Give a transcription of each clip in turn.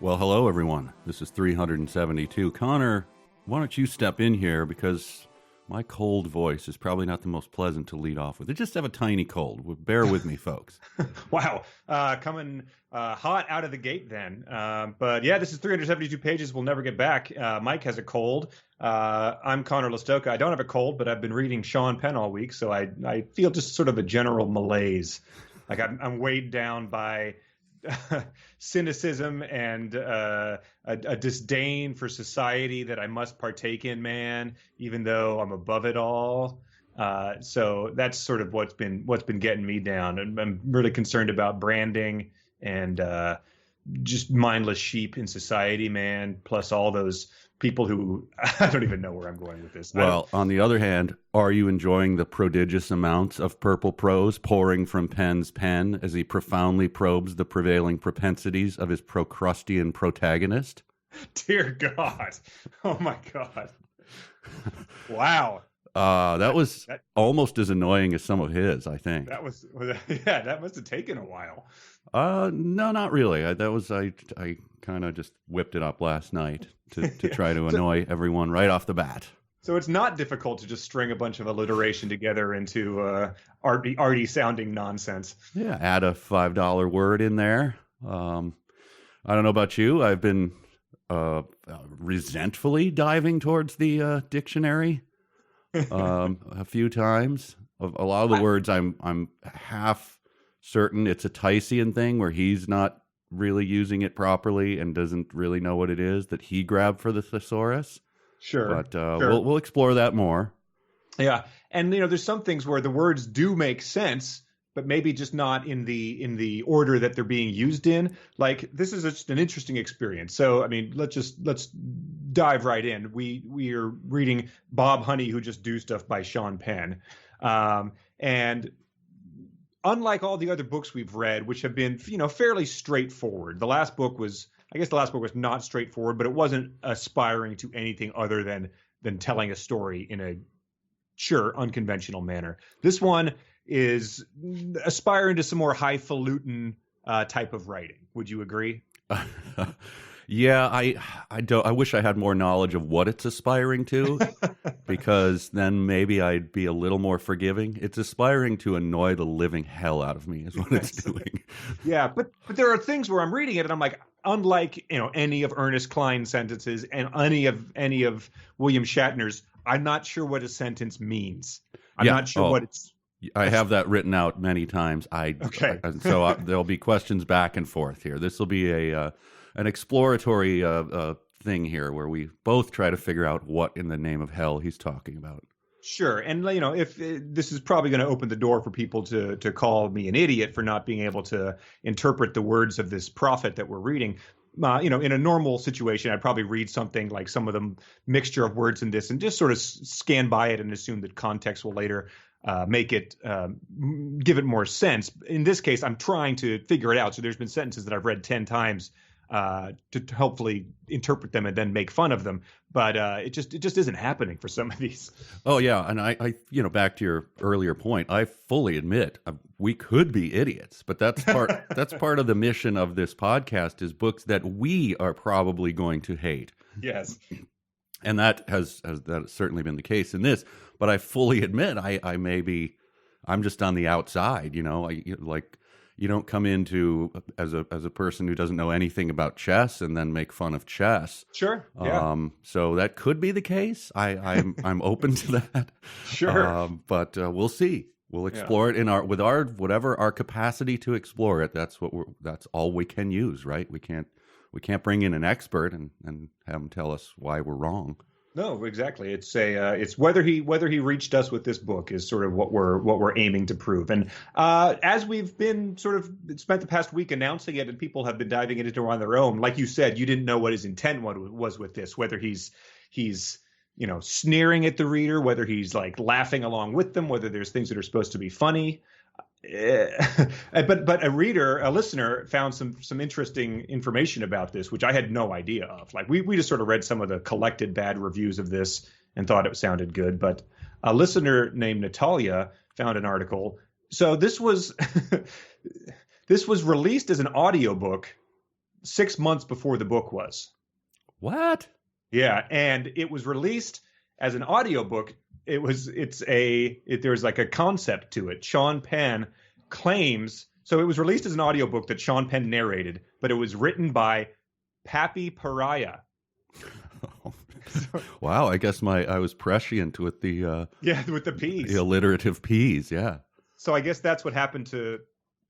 Well, hello, everyone. This is 372. Connor, why don't you step in here, because my cold voice is probably not the most pleasant to lead off with. I just have a tiny cold. Bear with me, folks. Wow. Coming hot out of the gate then. But yeah, this is 372 pages we'll never get back. Mike has a cold. I'm Connor Listoka. I don't have a cold, but I've been reading Sean Penn all week, so I feel just sort of a general malaise. Like I'm weighed down by cynicism and a disdain for society that I must partake in, man, even though I'm above it all. So that's sort of what's been getting me down. And I'm really concerned about branding and just mindless sheep in society, man, plus all those people who I don't even know where I'm going with this. Well, on the other hand, are you enjoying the prodigious amounts of purple prose pouring from Penn's pen as he profoundly probes the prevailing propensities of his Procrustean protagonist? Dear God. Oh, my God. Wow. That was almost as annoying as some of his, I think. That must have taken a while. No, not really. I kind of just whipped it up last night to try to annoy everyone right off the bat. So it's not difficult to just string a bunch of alliteration together into arty sounding nonsense. Yeah, add a $5 word in there. I don't know about you. I've been resentfully diving towards the dictionary a few times. A lot of the words I'm half certain it's a Tysian thing where he's not really using it properly and doesn't really know what it is that he grabbed for the thesaurus. Sure. But we'll explore that more. Yeah. And there's some things where the words do make sense, but maybe just not in the order that they're being used in. Like, this is just an interesting experience. So, I mean, let's dive right in. We are reading Bob Honey, Who Just Do Stuff by Sean Penn. And unlike all the other books we've read, which have been, fairly straightforward. The last book was not straightforward, but it wasn't aspiring to anything other than telling a story in a unconventional manner. This one is aspiring to some more highfalutin type of writing. Would you agree? Yeah, I wish I had more knowledge of what it's aspiring to, because then maybe I'd be a little more forgiving. It's aspiring to annoy the living hell out of me is what it's doing. Yeah, but there are things where I'm reading it and I'm like, unlike any of Ernest Cline's sentences and any of William Shatner's, I'm not sure what a sentence means. I'm not sure what it's. I have that written out many times. Okay. So there'll be questions back and forth here. This will be an exploratory thing here where we both try to figure out what in the name of hell he's talking about. Sure. And, if this is probably going to open the door for people to call me an idiot for not being able to interpret the words of this prophet that we're reading. In a normal situation, I'd probably read something like some of the mixture of words in this and just sort of scan by it and assume that context will later make it give it more sense. In this case, I'm trying to figure it out. So there's been sentences that I've read 10 times to hopefully interpret them and then make fun of them. But it just isn't happening for some of these. Oh, yeah. And I back to your earlier point, I fully admit we could be idiots, but that's part of the mission of this podcast is books that we are probably going to hate. Yes. And that has certainly been the case in this. But I fully admit I'm just on the outside, you don't come into as a person who doesn't know anything about chess and then make fun of chess. Sure. Yeah. So that could be the case. I'm open to that. Sure. But we'll see. We'll explore it in whatever our capacity to explore it. That's all we can use, right? We can't bring in an expert and have them tell us why we're wrong. No, exactly. It's whether he reached us with this book is sort of what we're aiming to prove. And as we've been sort of spent the past week announcing it, and people have been diving into it on their own, like you said, you didn't know what his intent was with this, whether he's sneering at the reader, whether he's like laughing along with them, whether there's things that are supposed to be funny. But a listener found some interesting information about this, which I had no idea of. Like we just sort of read some of the collected bad reviews of this and thought it sounded good. But a listener named Natalia found an article. So this was released as an audiobook 6 months before the book was. What? Yeah, and it was released as an audiobook. There's like a concept to it. Sean Penn claims, so it was released as an audiobook that Sean Penn narrated, but it was written by Pappy Pariah. Wow, I guess I was prescient with the with the P's. The alliterative P's, yeah. So I guess that's what happened to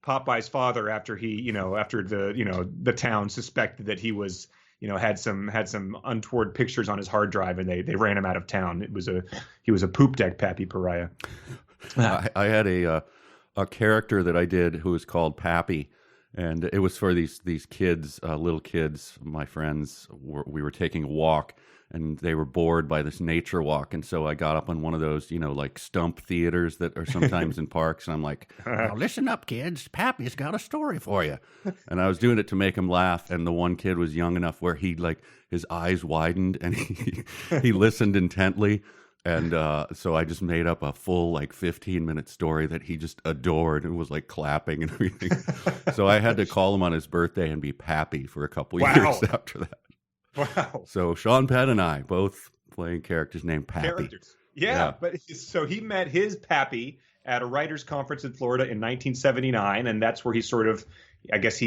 Popeye's father after the town suspected that he was, had some untoward pictures on his hard drive, and they ran him out of town. He was a poop deck Pappy Pariah. I had a character that I did who was called Pappy, and it was for these kids, little kids, my friends. We were taking a walk, and they were bored by this nature walk, and so I got up on one of those, like stump theaters that are sometimes in parks, and I'm like, "Now listen up, kids, Pappy's got a story for you." And I was doing it to make him laugh, and the one kid was young enough where his eyes widened, and he listened intently. And so I just made up a full 15-minute story that he just adored and was clapping and everything. So I had to call him on his birthday and be Pappy for a couple years after that. Wow. So Sean Penn and I both playing characters named Pappy. Yeah, but so he met his Pappy at a writers' conference in Florida in 1979, and that's where he sort of, I guess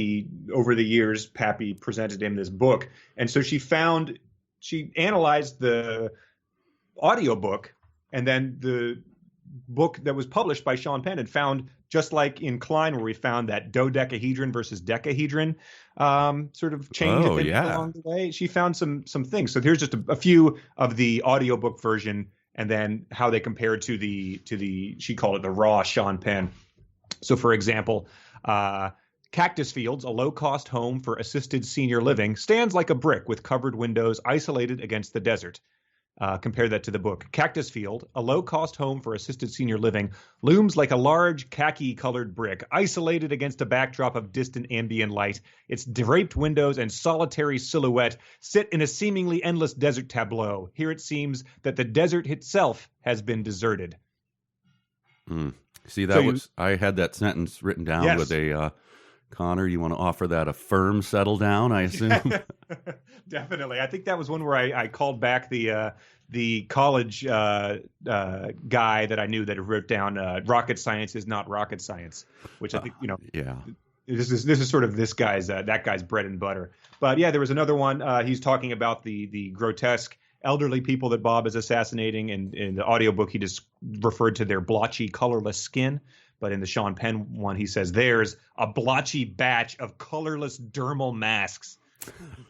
over the years, Pappy presented him this book. And so she analyzed the audiobook and then the book that was published by Sean Penn, and found, just like in Klein where we found that dodecahedron versus decahedron sort of change along the way, she found some things. So here's just a few of the audiobook version, and then how they compare to the she called it the raw Sean Penn. So for example, Cactus Fields, a low-cost home for assisted senior living, stands like a brick with covered windows isolated against the desert. Compare that to the book. Cactus Field, a low-cost home for assisted senior living, looms like a large khaki-colored brick, isolated against a backdrop of distant ambient light. Its draped windows and solitary silhouette sit in a seemingly endless desert tableau. Here it seems that the desert itself has been deserted. See, I had that sentence written down with a... Connor, you want to offer that a firm settle down, I assume? Definitely. I think that was one where I called back the college guy that I knew that wrote down rocket science is not rocket science, which I think, yeah. This is sort of this guy's that guy's bread and butter. But yeah, there was another one. He's talking about the grotesque elderly people that Bob is assassinating, and in the audiobook he just referred to their blotchy, colorless skin. But in the Sean Penn one, he says there's a blotchy batch of colorless dermal masks.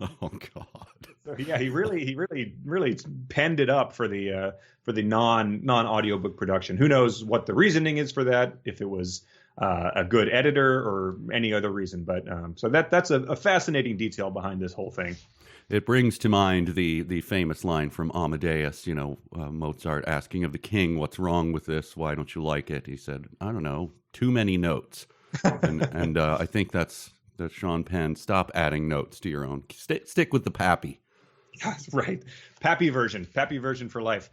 Oh God! So yeah, he really penned it up for the non audiobook production. Who knows what the reasoning is for that? If it was a good editor or any other reason, but so that's a fascinating detail behind this whole thing. It brings to mind the famous line from Amadeus, Mozart asking of the king, "What's wrong with this? Why don't you like it?" He said, "I don't know, too many notes." and I think that's Sean Penn. Stop adding notes to your own. Stick with the Pappy. That's right. Pappy version for life.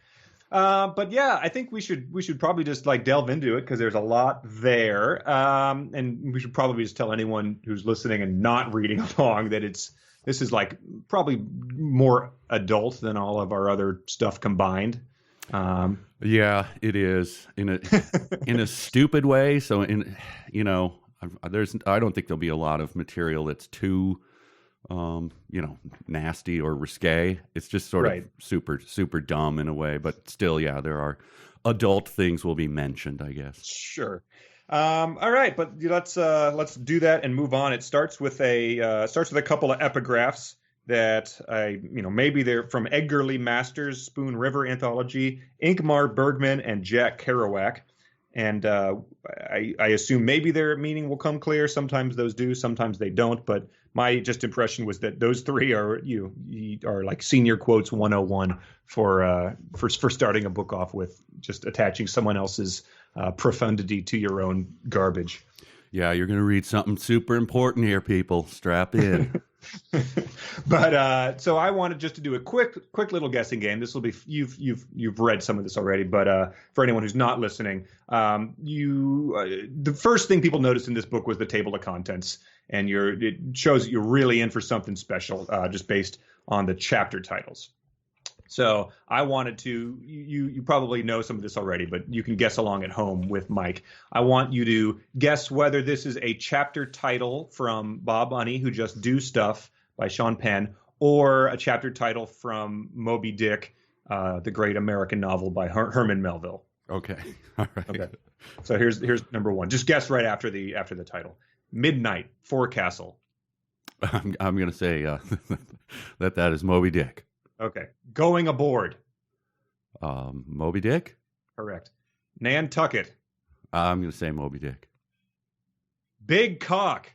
But yeah, I think we should probably just delve into it, because there's a lot there. And we should probably just tell anyone who's listening and not reading along that this is probably more adult than all of our other stuff combined. Yeah, it is in a stupid way. So I don't think there'll be a lot of material that's too, nasty or risque. It's just sort of super, super dumb in a way, but still, yeah, there are adult things will be mentioned, I guess. Sure. All right, but let's do that and move on. It starts with a couple of epigraphs that maybe they're from Edgar Lee Masters' Spoon River anthology, Ingmar Bergman and Jack Kerouac, and I assume maybe their meaning will come clear. Sometimes those do, sometimes they don't. But my just impression was that those three are like senior quotes 101 for starting a book off with, just attaching someone else's profundity to your own garbage. Yeah, you're going to read something super important here, people. Strap in. But so I wanted just to do a quick little guessing game. This will be you've read some of this already, but for anyone who's not listening, the first thing people noticed in this book was the table of contents, and it shows that you're really in for something special, just based on the chapter titles. So I wanted to, you probably know some of this already, but you can guess along at home with Mike. I want you to guess whether this is a chapter title from Bob Honey, Who Just Do Stuff by Sean Penn, or a chapter title from Moby Dick, the great American novel by Herman Melville. Okay. All right. Okay. So here's number one. Just guess right after the title. Midnight, Forecastle. I'm going to say that is Moby Dick. Okay. Going Aboard. Moby Dick? Correct. Nantucket. I'm going to say Moby Dick. Big Cock.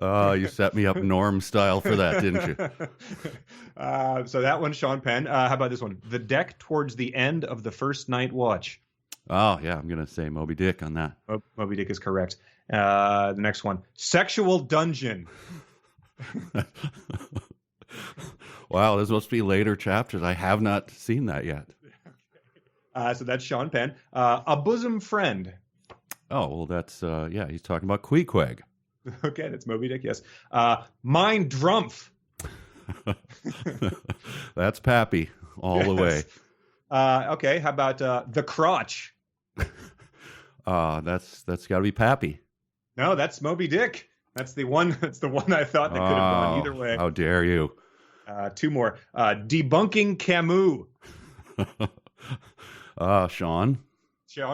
You set me up Norm style for that, didn't you? So that one, Sean Penn. How about this one? The Deck Towards the End of the First Night Watch. Oh, yeah, I'm going to say Moby Dick on that. Moby Dick is correct. The next one. Sexual Dungeon. Wow, this must be later chapters. I have not seen that yet. So that's Sean Penn. A Bosom Friend. Oh, well, that's, he's talking about Queequeg. Okay, that's Moby Dick, yes. Mein Drumpf. That's Pappy all the way. Okay, how about The Crotch? That's got to be Pappy. No, that's Moby Dick. That's the one I thought that could have gone either way. How dare you? Two more. Debunking Camus. Sean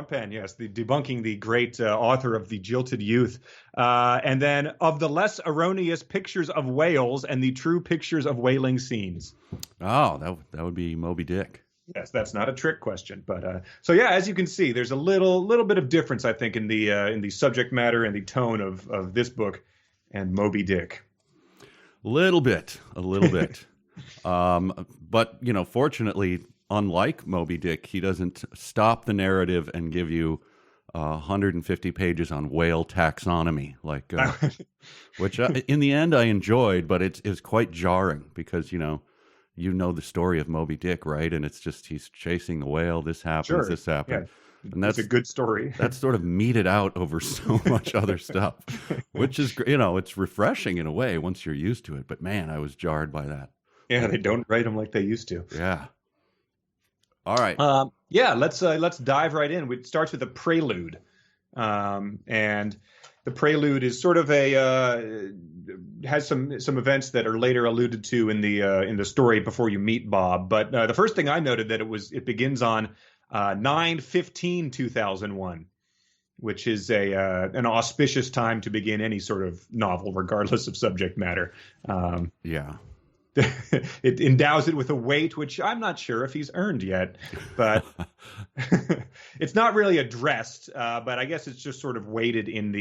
Penn, yes, debunking the great author of The Jilted Youth. And then Of the Less Erroneous Pictures of Whales and the True Pictures of Whaling Scenes. Oh, that would be Moby Dick. Yes, that's not a trick question, but so yeah, as you can see, there's a little bit of difference, I think, in the subject matter and the tone of this book and Moby Dick. A little bit. But fortunately, unlike Moby Dick, he doesn't stop the narrative and give you 150 pages on whale taxonomy, which in the end I enjoyed, but it's quite jarring because you know the story of Moby Dick, right? And it's just he's chasing the whale. This happens. Sure. This happened. Yeah. And that's a good story. That's sort of meted out over so much other stuff, which is it's refreshing in a way once you're used to it. But man, I was jarred by that. Yeah, they don't write them like they used to. Yeah. All right. Let's dive right in. It starts with a prelude, and the prelude is sort of has some events that are later alluded to in the story before you meet Bob. But the first thing I noted that it begins on 9/15/2001, which is an auspicious time to begin any sort of novel, regardless of subject matter. Yeah. It endows it with a weight, which I'm not sure if he's earned yet, but it's not really addressed. But I guess it's just sort of weighted in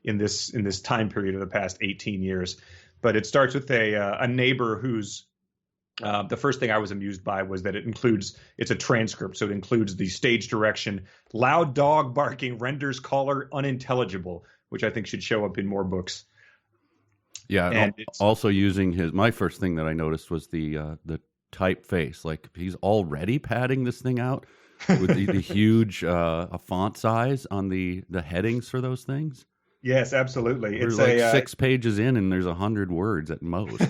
this time period of the past 18 years. But it starts with a neighbor who's the first thing I was amused by was that it's a transcript, so it includes the stage direction. Loud dog barking renders caller unintelligible, which I think should show up in more books. Yeah, and also using my first thing that I noticed was the typeface. Like he's already padding this thing out with the huge font size on the headings for those things. Yes, absolutely. It's like 6 pages in, and there's 100 words at most.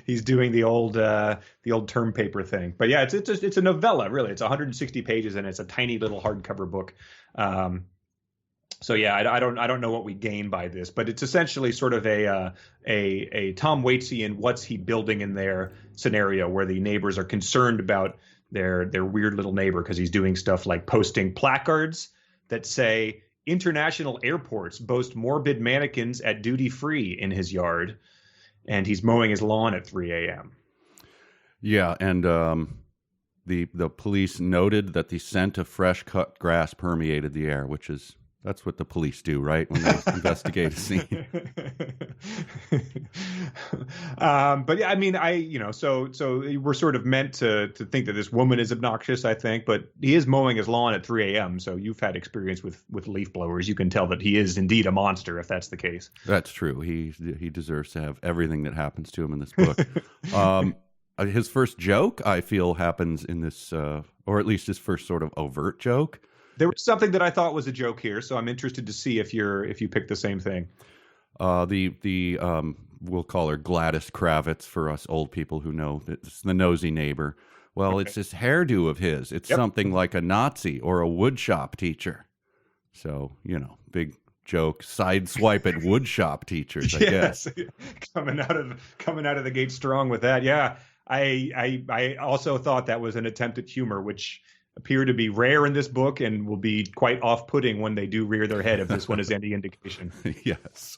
He's doing the old term paper thing. But yeah, it's a novella, really. It's 160 pages, and it's a tiny little hardcover book. So yeah, I don't know what we gain by this, but it's essentially sort of a Tom Waitsy what's he building in their scenario where the neighbors are concerned about their weird little neighbor because he's doing stuff like posting placards that say international airports boast morbid mannequins at duty free in his yard, and he's mowing his lawn at 3 a.m. Yeah, and the police noted that the scent of fresh cut grass permeated the air, that's what the police do, right? When they investigate a scene. But yeah, I mean, so we're sort of meant to think that this woman is obnoxious, I think, but he is mowing his lawn at 3 a.m. So you've had experience with leaf blowers. You can tell that he is indeed a monster if that's the case. That's true. He deserves to have everything that happens to him in this book. His first joke, I feel, happens in this, or at least his first sort of overt joke. There was something that I thought was a joke here, so I'm interested to see if you picked the same thing. We'll call her Gladys Kravitz for us old people who know it's the nosy neighbor. Well, Okay. it's this hairdo of his. It's something like a Nazi or a woodshop teacher. So, big joke, side swipe at woodshop teachers, I guess. coming out of the gate strong with that. Yeah, I also thought that was an attempt at humor, which appear to be rare in this book and will be quite off-putting when they do rear their head, if this one is any indication. Yes.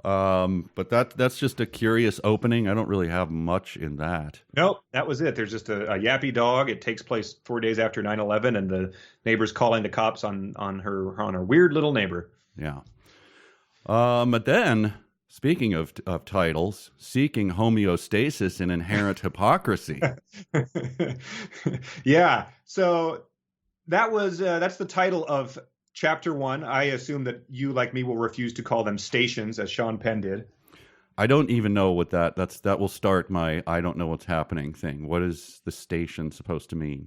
But that's just a curious opening. I don't really have much in that. Nope, that was it. There's just a yappy dog. It takes place 4 days after 9/11, and the neighbor's calling the cops on her weird little neighbor. Yeah. But then, speaking of titles, Seeking Homeostasis in Inherent Hypocrisy. Yeah. So that's the title of Chapter 1. I assume that you, like me, will refuse to call them stations, as Sean Penn did. I don't even know what that will start my I don't know what's happening thing. What is the station supposed to mean?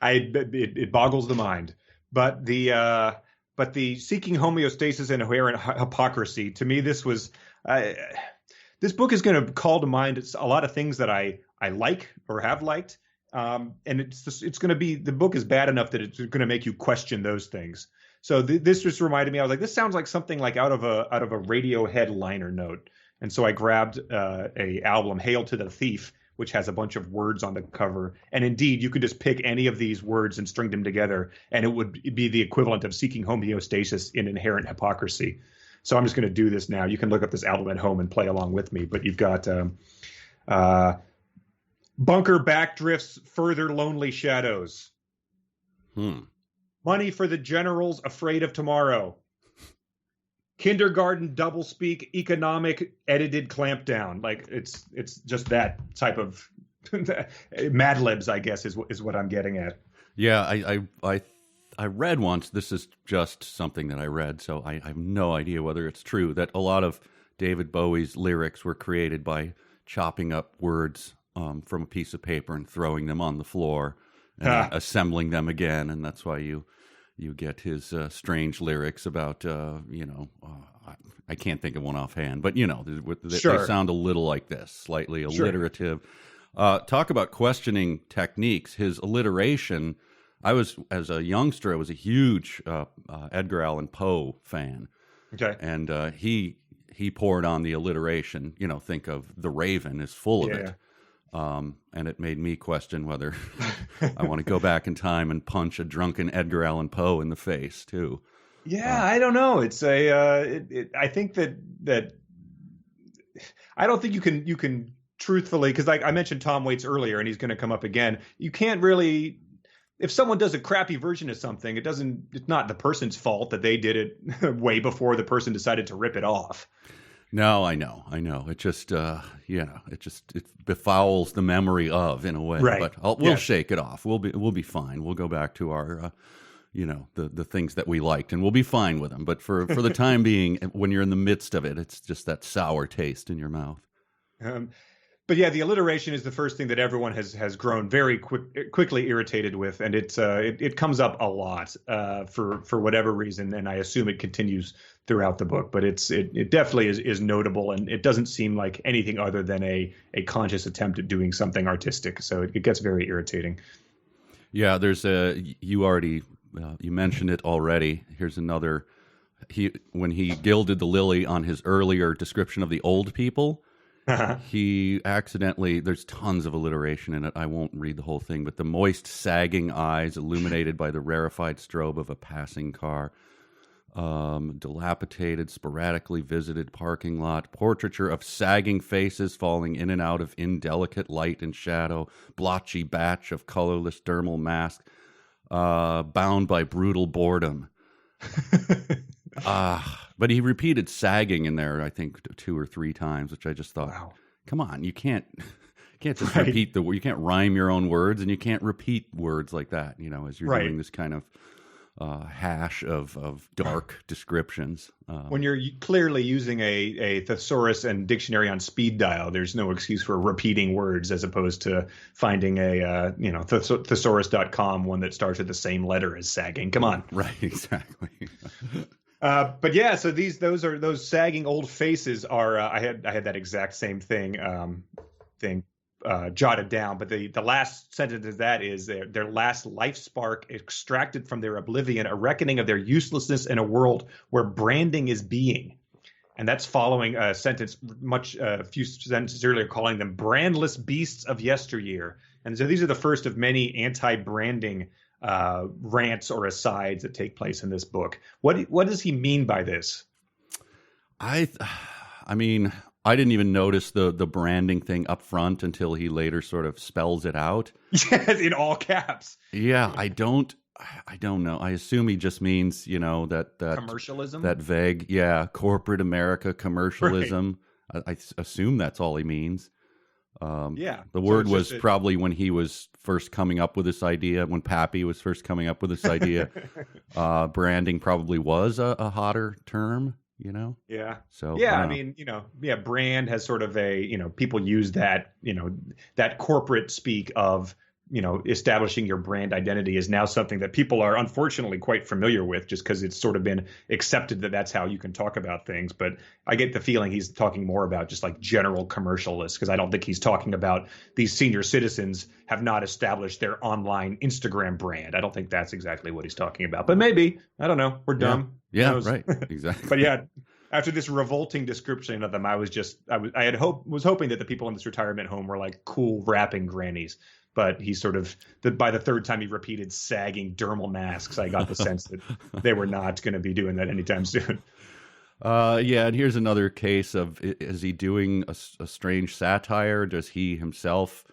It boggles the mind. But the Seeking Homeostasis and Inherent Hypocrisy, to me, this book is going to call to mind a lot of things that I like or have liked. And it's going to be, the book is bad enough that it's going to make you question those things. So this just reminded me, I was like, this sounds like something like out of a Radiohead liner note. And so I grabbed a album, Hail to the Thief, which has a bunch of words on the cover. And indeed, you could just pick any of these words and string them together, and it would be the equivalent of Seeking Homeostasis in Inherent Hypocrisy. So I'm just going to do this now. You can look up this album at home and play along with me. But you've got Bunker Backdrifts, Further Lonely Shadows. Money for the Generals Afraid of Tomorrow. Kindergarten Doublespeak, Economic Edited Clampdown. Like it's just that type of Mad Libs, I guess, is what I'm getting at. Yeah, I read once, this is just something that I read, so I have no idea whether it's true, that a lot of David Bowie's lyrics were created by chopping up words from a piece of paper and throwing them on the floor and then assembling them again, and that's why you get his strange lyrics about, I can't think of one offhand, but, they sound a little like this, slightly alliterative. Talk about questioning techniques. His alliteration, as a youngster, I was a huge Edgar Allan Poe fan. Okay. And he poured on the alliteration. Think of The Raven is full of it. And it made me question whether I want to go back in time and punch a drunken Edgar Allan Poe in the face too. Yeah, I don't know. It's I think that I don't think you can truthfully, because like I mentioned Tom Waits earlier, and he's going to come up again. You can't really, if someone does a crappy version of something, it's not the person's fault that they did it way before the person decided to rip it off. No, I know. It just, it befouls the memory of, in a way. Right. But we'll shake it off. We'll be fine. We'll go back to our, the things that we liked, and we'll be fine with them. But for the time being, when you're in the midst of it, it's just that sour taste in your mouth. But yeah, the alliteration is the first thing that everyone has grown very quickly irritated with, and it comes up a lot for whatever reason, and I assume it continues throughout the book. But it definitely is notable, and it doesn't seem like anything other than a conscious attempt at doing something artistic. So it gets very irritating. Yeah, there's you mentioned it already. Here's another. When he gilded the lily on his earlier description of the old people. He accidentally, there's tons of alliteration in it. I won't read the whole thing, but the moist, sagging eyes illuminated by the rarefied strobe of a passing car. Dilapidated, sporadically visited parking lot. Portraiture of sagging faces falling in and out of indelicate light and shadow. Blotchy batch of colorless dermal mask. Bound by brutal boredom. But he repeated sagging in there, I think, 2 or 3 times, which I just thought, Wow. come on, you can't just Right. repeat you can't rhyme your own words, and you can't repeat words like that, as you're Right. doing this kind of hash of dark descriptions. When you're clearly using a thesaurus and dictionary on speed dial, there's no excuse for repeating words as opposed to finding a thesaurus.com one that starts with the same letter as sagging. Come on. Right, exactly. But yeah, so those sagging old faces are. I had that exact same thing jotted down, but the last sentence of that is their last life spark extracted from their oblivion, a reckoning of their uselessness in a world where branding is being. And that's following a sentence a few sentences earlier, calling them brandless beasts of yesteryear. And so these are the first of many anti-branding rants or asides that take place in this book. What does he mean by this? I mean, I didn't even notice the branding thing up front until he later sort of spells it out. Yes, in all caps. Yeah, I don't know. I assume he just means, that Commercialism? that vague, corporate America commercialism. Right. I assume that's all he means. The word was probably when he was first coming up with this idea, when Pappy was first coming up with this idea. Branding probably was a hotter term. Yeah. So yeah, I mean, brand has sort of people use that, that corporate speak of, establishing your brand identity is now something that people are unfortunately quite familiar with, just because it's sort of been accepted that that's how you can talk about things. But I get the feeling he's talking more about just like general commercialists, because I don't think he's talking about these senior citizens have not established their online Instagram brand. I don't think that's exactly what he's talking about. But maybe, I don't know. We're dumb. Yeah, right. Exactly. But yeah, after this revolting description of them, I was hoping that the people in this retirement home were like cool rapping grannies. But he sort of, by the third time he repeated sagging dermal masks, I got the sense that they were not going to be doing that anytime soon. And here's another case of, is he doing a strange satire? Does he himself,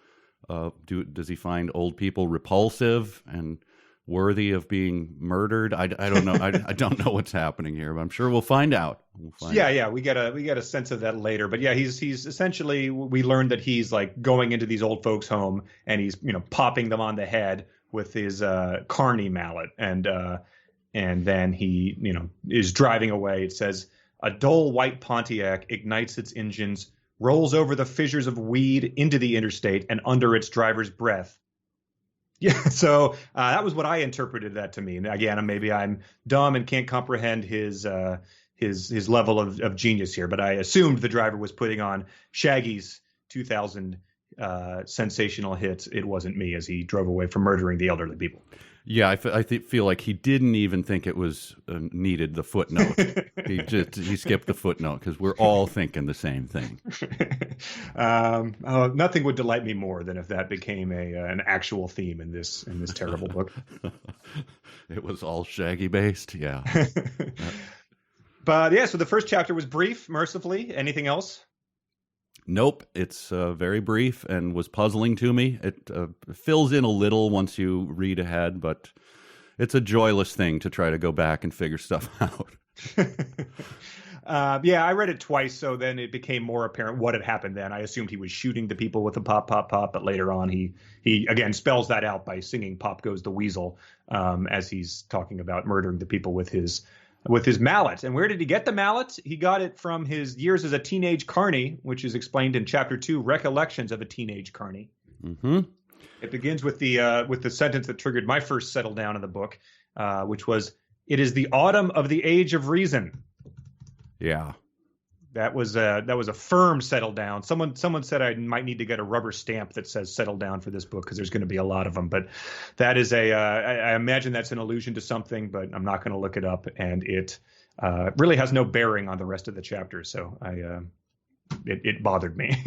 does he find old people repulsive and worthy of being murdered? I don't know. I don't know what's happening here, but I'm sure we'll find out. Yeah, we get a sense of that later. But yeah, he's essentially, we learned that he's like going into these old folks' home and he's popping them on the head with his carny mallet, and then he is driving away. It says a dull white Pontiac ignites its engines, rolls over the fissures of weed into the interstate and under its driver's breath. Yeah, so that was what I interpreted that to mean. Again, maybe I'm dumb and can't comprehend his level of genius here, but I assumed the driver was putting on Shaggy's 2000 sensational hit "It Wasn't Me" as he drove away from murdering the elderly people. Yeah, I feel like he didn't even think it was needed the footnote. he skipped the footnote because we're all thinking the same thing. Nothing would delight me more than if that became an actual theme in this terrible book. It was all Shaggy based, yeah. But yeah, so the first chapter was brief, mercifully. Anything else? Nope, it's very brief and was puzzling to me. It fills in a little once you read ahead, but it's a joyless thing to try to go back and figure stuff out. Yeah, I read it twice, so then it became more apparent what had happened then. I assumed he was shooting the people with the pop, pop, pop, but later on he again spells that out by singing "Pop Goes the Weasel" as he's talking about murdering the people with his mallet. And where did he get the mallet? He got it from his years as a teenage carny, which is explained in Chapter 2, Recollections of a Teenage Carny. Mm-hmm. It begins with the sentence that triggered my first settle down in the book, which was, "It is the autumn of the age of reason." Yeah. That was a firm settle down. Someone said I might need to get a rubber stamp that says "settle down" for this book because there's going to be a lot of them. But that is I imagine that's an allusion to something, but I'm not going to look it up, and it really has no bearing on the rest of the chapter. So it bothered me.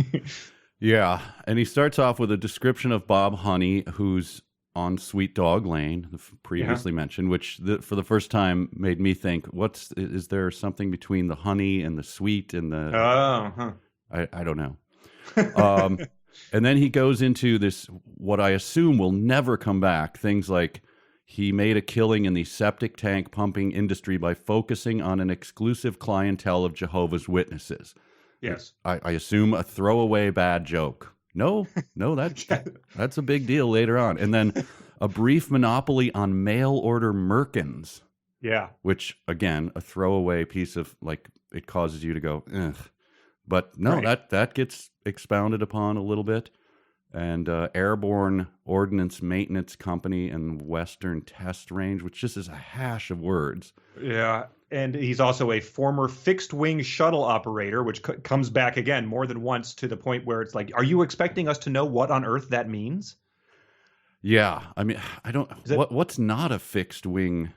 Yeah, and he starts off with a description of Bob Honey, who's on Sweet Dog Lane, previously mentioned, which for the first time made me think, is there something between the honey and the sweet and the... I don't know. And then he goes into this, what I assume will never come back, things like He made a killing in the septic tank pumping industry by focusing on an exclusive clientele of Jehovah's Witnesses. Yes. I assume a throwaway bad joke. No, that's a big deal later on. And then a brief monopoly on mail order merkins. Yeah. Which, again, a throwaway piece of, like, it causes you to go, ugh. But no, that gets expounded upon a little bit. And Airborne Ordnance Maintenance Company and Western Test Range, which just is a hash of words. Yeah. And he's also a former fixed-wing shuttle operator, which comes back again more than once to the point where it's like, are you expecting us to know what on earth that means? Yeah. I mean, I don't... What's not a fixed wing...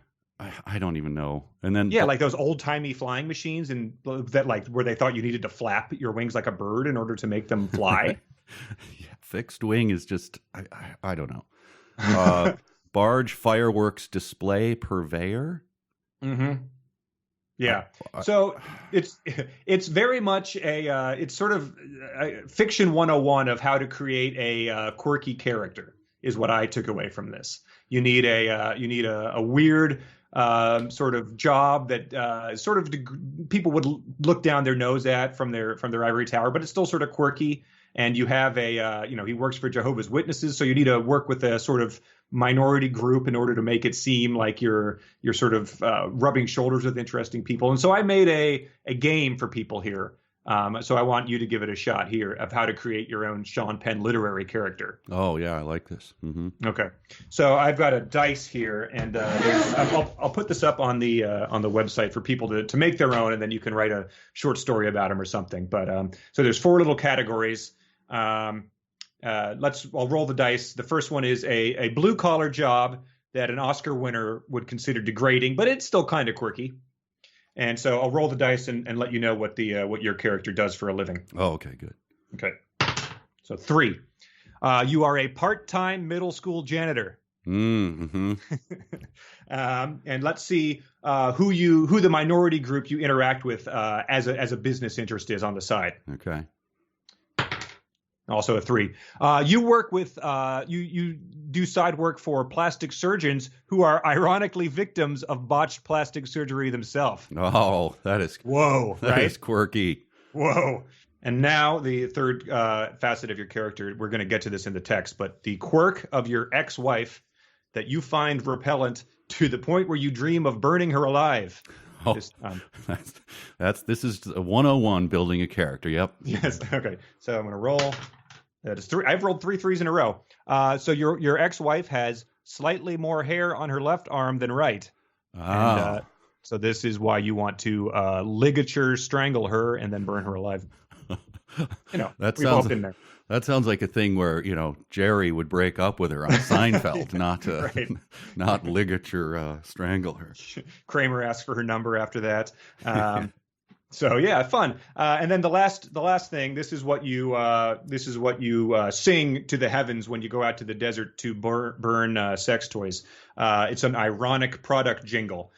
I don't even know. And then like those old timey flying machines and that like where they thought you needed to flap your wings like a bird in order to make them fly. Yeah, fixed wing is just I don't know. Barge fireworks display purveyor. Mm-hmm. Yeah. So it's very much it's sort of fiction 101 of how to create a quirky character is what I took away from this. You need a weird sort of job that sort of people would look down their nose at from their ivory tower, but it's still sort of quirky. And you have he works for Jehovah's Witnesses, so you need to work with a sort of minority group in order to make it seem like you're sort of rubbing shoulders with interesting people. And so I made a game for people here. So I want you to give it a shot here of how to create your own Sean Penn literary character. Oh yeah, I like this. Mm-hmm. Okay, so I've got a dice here, and I'll put this up on the website for people to make their own, and then you can write a short story about them or something. But so there's 4 little categories. I'll roll the dice. The first one is a blue collar job that an Oscar winner would consider degrading, but it's still kind of quirky. And so I'll roll the dice and let you know what your character does for a living. Oh, okay, good. Okay. So 3. You are a part-time middle school janitor. Mm-hmm. And let's see who the minority group you interact with as a business interest is on the side. Okay. Also a 3. You work with you do side work for plastic surgeons who are ironically victims of botched plastic surgery themselves. Oh, that is That is quirky. Whoa. And now the third facet of your character, we're going to get to this in the text, but the quirk of your ex-wife that you find repellent to the point where you dream of burning her alive. Oh, this is a 101 building a character. Yep. Yes. Okay. So I'm going to roll. That is 3. I've rolled 3 threes in a row. So your ex-wife has slightly more hair on her left arm than right. Ah. And, so this is why you want to ligature strangle her and then burn her alive. We've all been there. That sounds like a thing where, Jerry would break up with her on Seinfeld, not ligature strangle her. Kramer asked for her number after that. So yeah, fun. And then the last thing, this is what you sing to the heavens when you go out to the desert to burn sex toys. It's an ironic product jingle.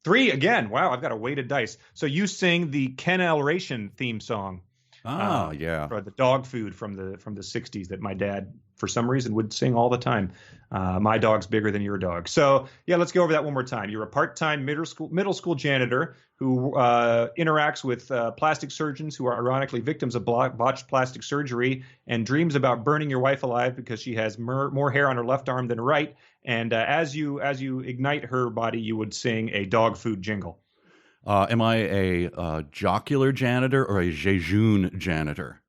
3 again. Wow, I've got a weighted dice. So you sing the alliteration theme song. Yeah. For the dog food from the 60s that my dad, for some reason, would sing all the time. My dog's bigger than your dog. So yeah, let's go over that one more time. You're a part-time middle school janitor who interacts with plastic surgeons who are ironically victims of botched plastic surgery and dreams about burning your wife alive because she has more hair on her left arm than right. And as you ignite her body, you would sing a dog food jingle. Am I a jocular janitor or a jejune janitor?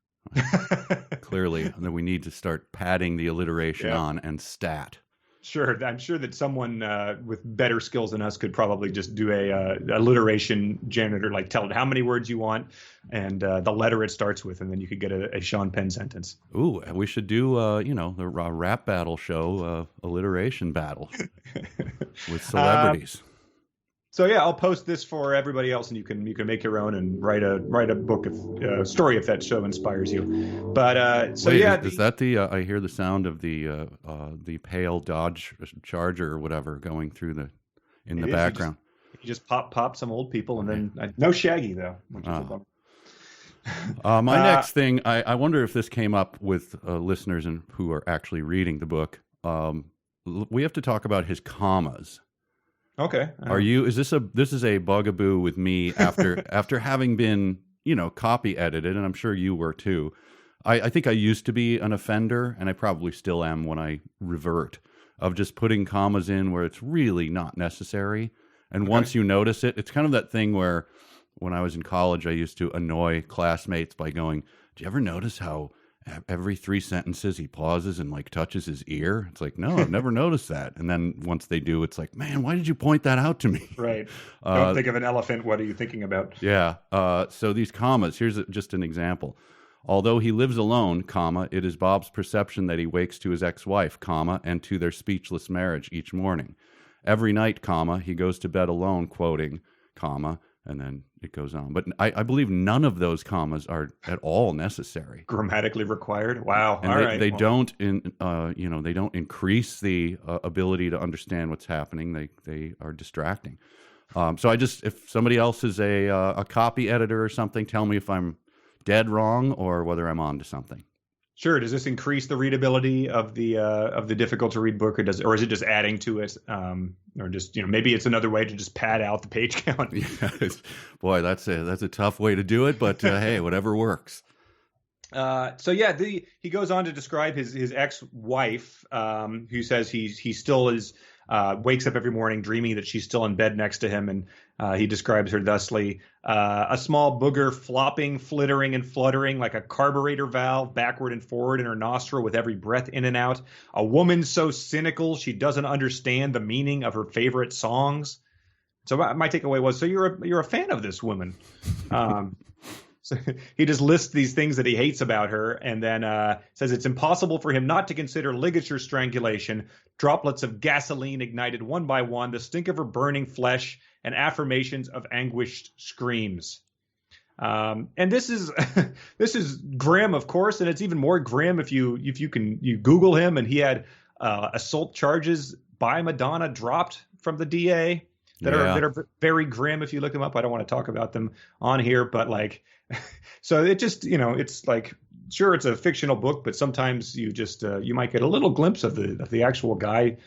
Clearly, then we need to start padding the alliteration on and stat. Sure. I'm sure that someone with better skills than us could probably just do a alliteration janitor, like tell it how many words you want and the letter it starts with, and then you could get a Sean Penn sentence. Ooh, we should do, the rap battle show, alliteration battle with celebrities. So yeah, I'll post this for everybody else, and you can make your own and write a book of story if that show inspires you. But so wait, yeah, is that the? I hear the sound of the pale Dodge Charger or whatever going through the background. You just pop some old people, and then no Shaggy though. Which is my next thing, I wonder if this came up with listeners and who are actually reading the book. we have to talk about his commas. Okay. This is a bugaboo with me after having been, copy edited, and I'm sure you were too. I think I used to be an offender, and I probably still am when I revert, of just putting commas in where it's really not necessary. And once you notice it, it's kind of that thing where when I was in college, I used to annoy classmates by going, "Do you ever notice how every 3 sentences he pauses and like touches his ear?" It's like, no, I've never noticed that. And then once they do, it's like, man, why did you point that out to me? Right. Don't think of an elephant. What are you thinking about? Yeah. So these commas, here's just an example. Although he lives alone, comma, it is Bob's perception that he wakes to his ex-wife, comma, and to their speechless marriage each morning. Every night, comma, he goes to bed alone, quoting, comma, and then it goes on. But I believe none of those commas are at all necessary. Grammatically required. Wow. And all they, right. they don't they don't increase the ability to understand what's happening. They are distracting. So if somebody else is a copy editor or something, tell me if I'm dead wrong or whether I'm on to something. Sure. Does this increase the readability of the difficult to read book, or is it just adding to it? Or just, maybe it's another way to just pad out the page count. Yeah, boy, that's a tough way to do it, but hey, whatever works. He goes on to describe his ex-wife, who says he still is wakes up every morning dreaming that she's still in bed next to him, and he describes her thusly: a small booger flopping, flittering, and fluttering like a carburetor valve backward and forward in her nostril with every breath in and out. A woman so cynical she doesn't understand the meaning of her favorite songs. So my takeaway was, so you're a fan of this woman. So he just lists these things that he hates about her, and then says it's impossible for him not to consider ligature strangulation, droplets of gasoline ignited one by one, the stink of her burning flesh, and affirmations of anguished screams. And this is this is grim, of course, and it's even more grim if you Google him, and he had assault charges by Madonna dropped from the DA that are very grim if you look them up. I don't want to talk about them on here, but like. So it just, it's like, sure, it's a fictional book, but sometimes you just you might get a little glimpse of the actual guy,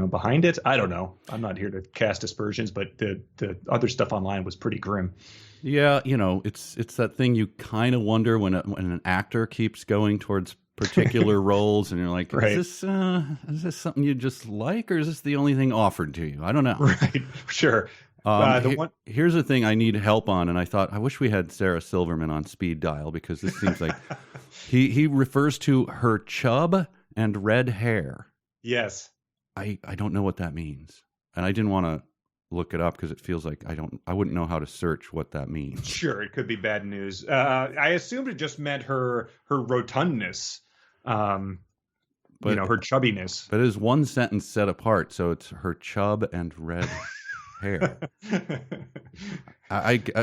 behind it. I don't know. I'm not here to cast aspersions, but the other stuff online was pretty grim. Yeah, it's that thing you kind of wonder when an actor keeps going towards particular roles, and you're like, right. Is this something you just like, or is this the only thing offered to you? I don't know. Right. Sure. Here's the thing I need help on, and I thought I wish we had Sarah Silverman on speed dial, because this seems like he refers to her chub and red hair. Yes. I don't know what that means, and I didn't want to look it up because it feels like I wouldn't know how to search what that means. Sure, it could be bad news. I assumed it just meant her rotundness, her chubbiness. But it is one sentence set apart, so it's her chub and red hair.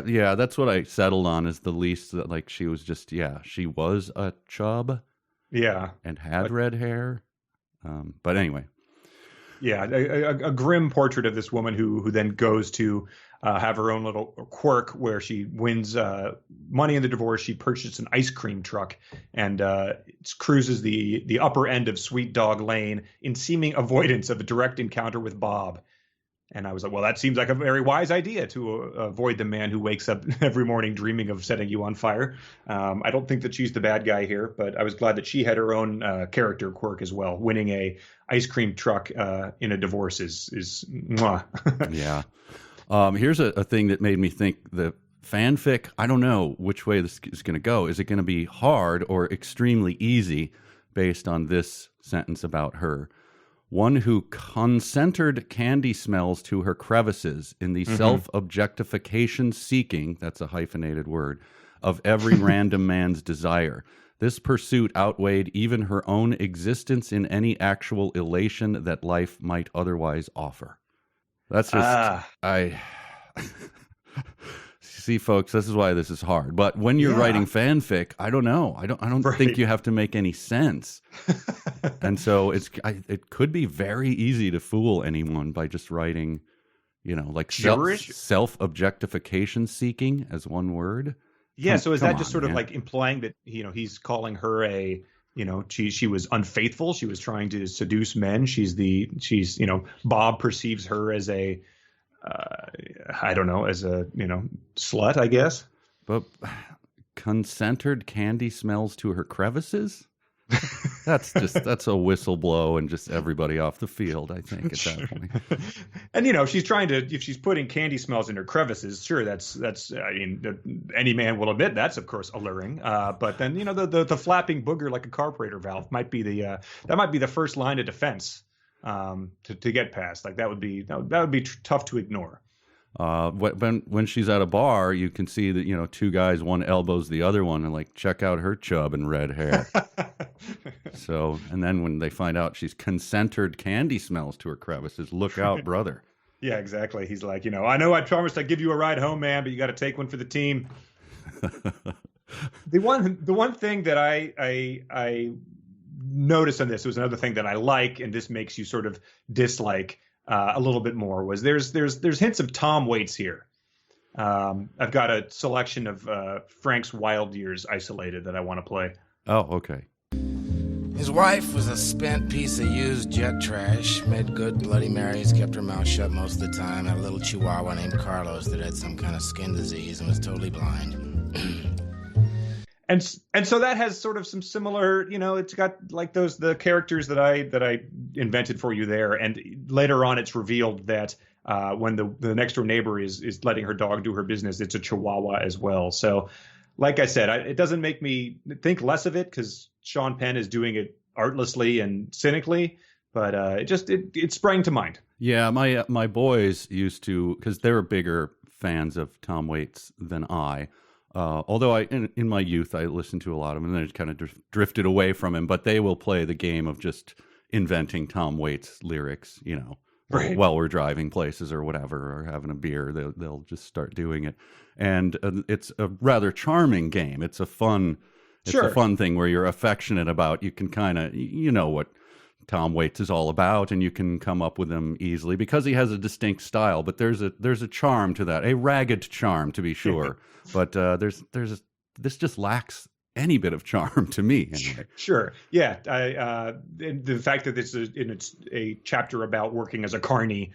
Yeah, that's what I settled on, is the least, that like she was a chub, and had red hair. But anyway, a grim portrait of this woman who then goes to have her own little quirk where she wins money in the divorce. She purchased an ice cream truck and cruises the upper end of Sweet Dog Lane in seeming avoidance of a direct encounter with Bob. And I was like, well, that seems like a very wise idea to avoid the man who wakes up every morning dreaming of setting you on fire. I don't think that she's the bad guy here, but I was glad that she had her own character quirk as well. Winning a ice cream truck in a divorce is mwah. Yeah. Here's a thing that made me think, the fanfic, I don't know which way this is going to go. Is it going to be hard or extremely easy based on this sentence about her? One who concentered candy smells to her crevices in the self-objectification seeking, that's a hyphenated word, of every random man's desire. This pursuit outweighed even her own existence in any actual elation that life might otherwise offer. That's just, see, folks, this is why this is hard. But when you're writing fanfic, I don't know. I don't think you have to make any sense. And so it could be very easy to fool anyone by just writing, like self-objectification seeking as one word. Yeah. So is that just sort of like implying that, he's calling her a she was unfaithful. She was trying to seduce men. Bob perceives her as a slut, I guess. But concentered candy smells to her crevices? That's a whistle blow and just everybody off the field, I think, at that point. And she's trying to, if she's putting candy smells in her crevices, sure, that's any man will admit that's of course alluring. But then the flapping booger like a carburetor valve might be the first line of defense to get past. Like that would be tough to ignore. When she's at a bar, you can see that two guys, one elbows the other one, and like, check out her chub and red hair. So, and then when they find out she's concentered candy smells to her crevices, look out, brother. Yeah, exactly. He's like, I know I promised I'd give you a ride home, man, but you got to take one for the team. The one thing that I noticed on this was another thing that I like, and this makes you sort of dislike a little bit more, was there's hints of Tom Waits here. I've got a selection of Frank's Wild Years isolated that I want to play. Oh, okay. His wife was a spent piece of used jet trash, made good Bloody Marys, kept her mouth shut most of the time, had a little chihuahua named Carlos that had some kind of skin disease and was totally blind. And so that has sort of some similar, it's got like the characters that I invented for you there. And later on, it's revealed that when the next door neighbor is letting her dog do her business, it's a Chihuahua as well. So, like I said, it doesn't make me think less of it because Sean Penn is doing it artlessly and cynically. But it sprang to mind. Yeah, my boys used to, because they were bigger fans of Tom Waits than I. Although in my youth, I listened to a lot of him and then it kind of drifted away from him, but they will play the game of just inventing Tom Waits lyrics, right, while we're driving places or whatever, or having a beer, they'll just start doing it. And it's a rather charming game. It's a fun thing where you're affectionate about, you can kind of, what Tom Waits is all about, and you can come up with him easily because he has a distinct style. But there's a charm to that, a ragged charm to be sure. But this just lacks any bit of charm to me. Anyway. Sure, yeah. The fact that it's a chapter about working as a carny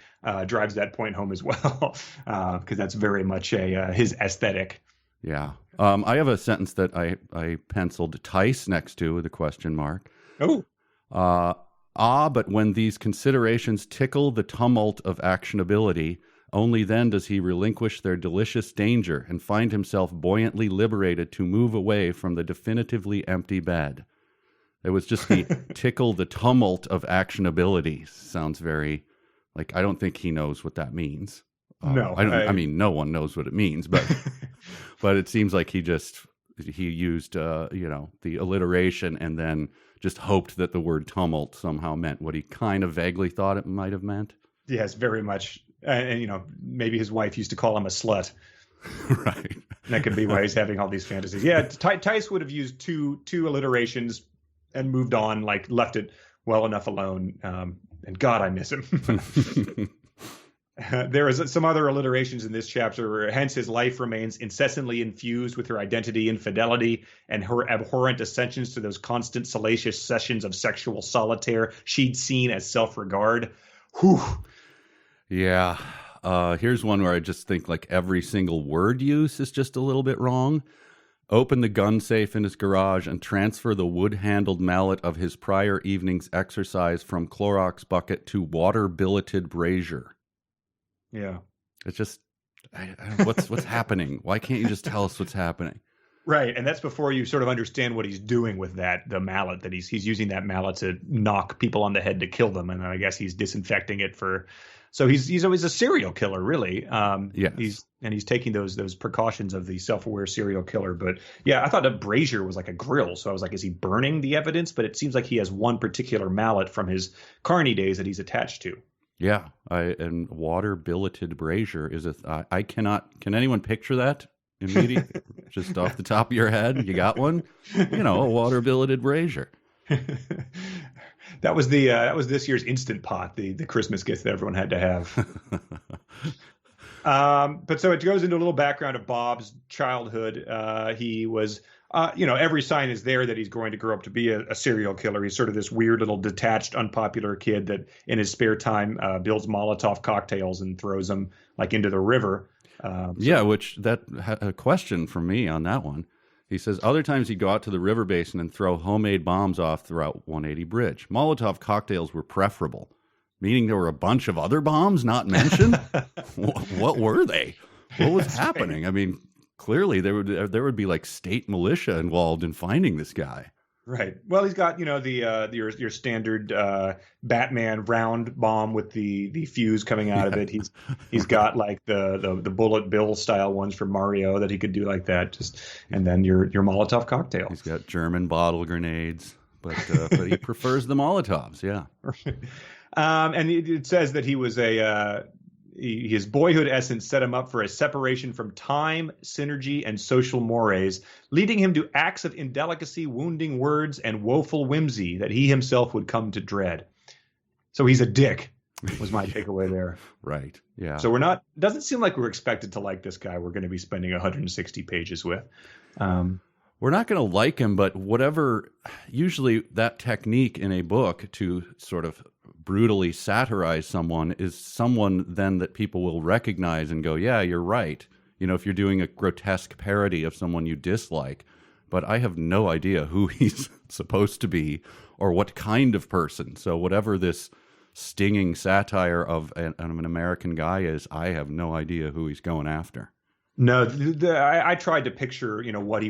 drives that point home as well, because that's very much his aesthetic. Yeah. I have a sentence that I penciled Tice next to with a question mark. Oh. But when these considerations tickle the tumult of actionability, only then does he relinquish their delicious danger and find himself buoyantly liberated to move away from the definitively empty bed. It was just the tickle the tumult of actionability. Sounds very, like, I don't think he knows what that means. No. I mean, no one knows what it means, but but it seems like he used, the alliteration and then just hoped that the word tumult somehow meant what he kind of vaguely thought it might have meant. Yes, very much. And maybe his wife used to call him a slut. Right. And that could be why he's having all these fantasies. Yeah, Tice would have used two alliterations and moved on, like left it well enough alone. And God, I miss him. There is some other alliterations in this chapter where hence his life remains incessantly infused with her identity infidelity and her abhorrent ascensions to those constant salacious sessions of sexual solitaire she'd seen as self-regard. Whew. Yeah. Here's one where I just think like every single word use is just a little bit wrong. Open the gun safe in his garage and transfer the wood-handled mallet of his prior evening's exercise from Clorox bucket to water-billeted brazier. Yeah. It's just, what's happening? Why can't you just tell us what's happening? Right. And that's before you sort of understand what he's doing with the mallet, that he's using that mallet to knock people on the head to kill them. And I guess he's disinfecting it so he's always a serial killer, really. Yes. He's taking those precautions of the self-aware serial killer. But yeah, I thought a brazier was like a grill. So I was like, is he burning the evidence? But it seems like he has one particular mallet from his carny days that he's attached to. Yeah, and water-billeted brazier is I cannot. Can anyone picture that immediately, just off the top of your head? You got one? A water-billeted brazier. That was this year's Instant Pot, the Christmas gift that everyone had to have. But so it goes into a little background of Bob's childhood. He was every sign is there that he's going to grow up to be a serial killer. He's sort of this weird little detached, unpopular kid that in his spare time builds Molotov cocktails and throws them like into the river. Which that a question for me on that one. He says other times he'd go out to the river basin and throw homemade bombs off throughout 180 Bridge. Molotov cocktails were preferable, meaning there were a bunch of other bombs not mentioned. What were they? What was happening? Right. I mean, clearly there would be like state militia involved in finding this guy. Right. Well, he's got your standard Batman round bomb with the fuse coming out of it. He's got like the bullet bill style ones from Mario that he could do like that. And then your Molotov cocktail. He's got German bottle grenades, but he prefers the Molotovs. Yeah. And it says that he was his boyhood essence set him up for a separation from time, synergy, and social mores, leading him to acts of indelicacy, wounding words, and woeful whimsy that he himself would come to dread. So he's a dick, was my takeaway there. Right, yeah. So doesn't seem like we're expected to like this guy we're going to be spending 160 pages with. We're not going to like him, but usually that technique in a book to sort of brutally satirize someone is someone then that people will recognize and go, yeah, you're right. If you're doing a grotesque parody of someone you dislike, but I have no idea who he's supposed to be or what kind of person. So whatever this stinging satire of an American guy is, I have no idea who he's going after. No, I tried to picture, what we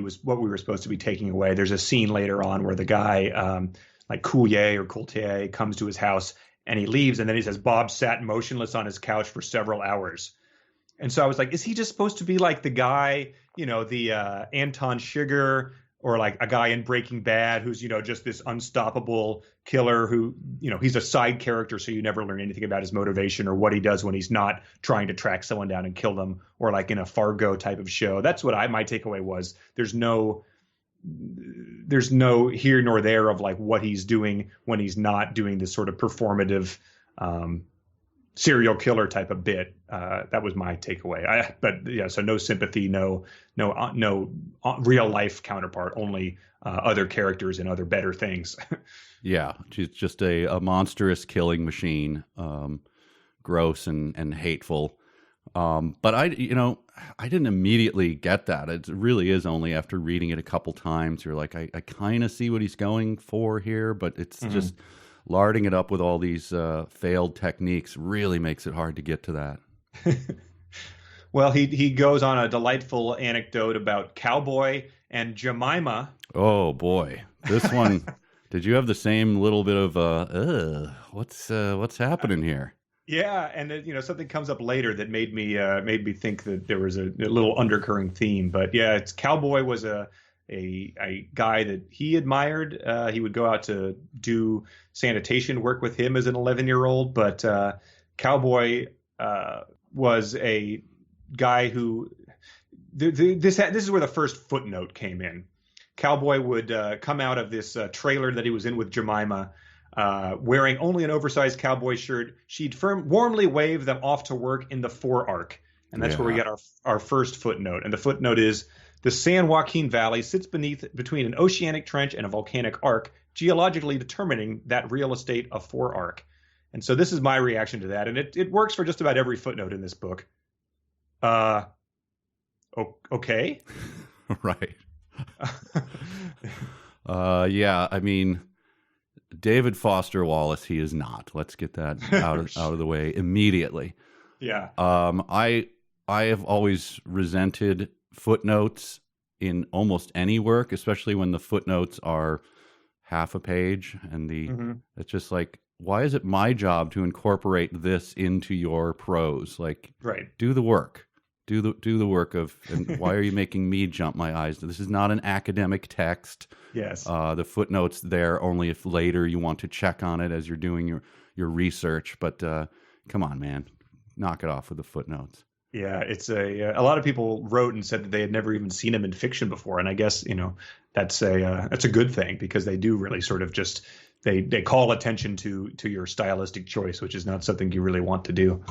were supposed to be taking away. There's a scene later on where the guy, like Coultier comes to his house and he leaves, and then he says Bob sat motionless on his couch for several hours. And so I was like, is he just supposed to be like the guy, the Anton Chigurh, or like a guy in Breaking Bad who's, just this unstoppable killer who, he's a side character, so you never learn anything about his motivation or what he does when he's not trying to track someone down and kill them, or like in a Fargo type of show. That's what my takeaway was. There's no here nor there of like what he's doing when he's not doing this sort of performative serial killer type of bit. That was my takeaway. So no sympathy, no real life counterpart, only other characters and other better things. Yeah, she's just a monstrous killing machine, gross and hateful. But I didn't immediately get that. It really is only after reading it a couple times you're like, I kind of see what he's going for here, but it's just larding it up with all these failed techniques really makes it hard to get to that. Well, he goes on a delightful anecdote about Cowboy and Jemima. Oh boy, this one. Did you have the same little bit of what's happening here? Yeah, and something comes up later that made me think that there was a little undercurrent theme. But yeah, it's Cowboy was a guy that he admired. He would go out to do sanitation work with him as an 11-year-old. But Cowboy was a guy who this is where the first footnote came in. Cowboy would come out of this trailer that he was in with Jemima, wearing only an oversized cowboy shirt. She'd warmly wave them off to work in the forearc. And that's where we get our first footnote. And the footnote is, the San Joaquin Valley sits between an oceanic trench and a volcanic arc, geologically determining that real estate a forearc. And so this is my reaction to that. And it works for just about every footnote in this book. Okay. Right. Yeah, I mean, David Foster Wallace, he is not. Let's get that out of the way immediately. Yeah. I have always resented footnotes in almost any work, especially when the footnotes are half a page and it's just like, why is it my job to incorporate this into your prose? Like, right. Do the work. Do the work of, and why are you making me jump my eyes? This is not an academic text. Yes. The footnotes there only if later you want to check on it as you're doing your research. But come on, man, knock it off with the footnotes. Yeah, it's a lot of people wrote and said that they had never even seen him in fiction before, and I guess that's a good thing, because they do really sort of just they call attention to your stylistic choice, which is not something you really want to do.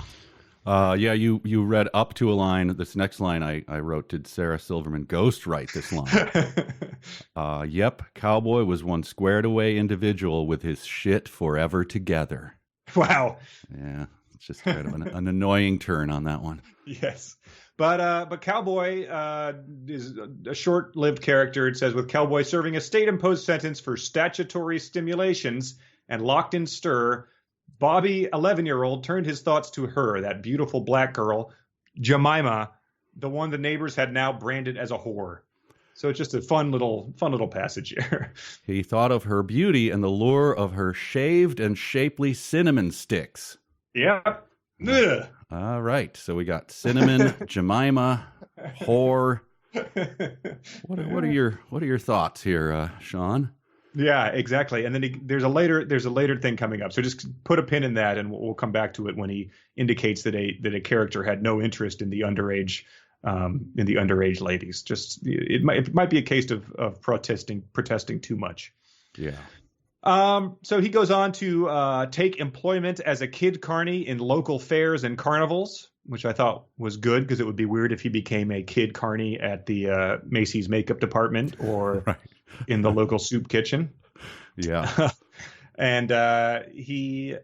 Yeah, you read up to a line. This next line I wrote, did Sarah Silverman ghostwrite this line? Yep, Cowboy was one squared away individual with his shit forever together. Wow. Yeah, it's just kind of an annoying turn on that one. Yes. But Cowboy is a short-lived character. It says, with Cowboy serving a state-imposed sentence for statutory stimulations and locked in stir, Bobby, 11-year-old, turned his thoughts to her, that beautiful black girl, Jemima, the one the neighbors had now branded as a whore. So it's just a fun little passage here. He thought of her beauty and the lure of her shaved and shapely cinnamon sticks. Yeah. Ugh. All right, so we got cinnamon, Jemima, whore. What are your thoughts here, Sean? Yeah, exactly. And then there's a later thing coming up. So just put a pin in that, and we'll come back to it when he indicates that a character had no interest in the underage ladies. Just it might be a case of protesting too much. Yeah. So he goes on to take employment as a kid carny in local fairs and carnivals, which I thought was good because it would be weird if he became a kid carny at the Macy's makeup department or Right. in the local soup kitchen. Yeah. And he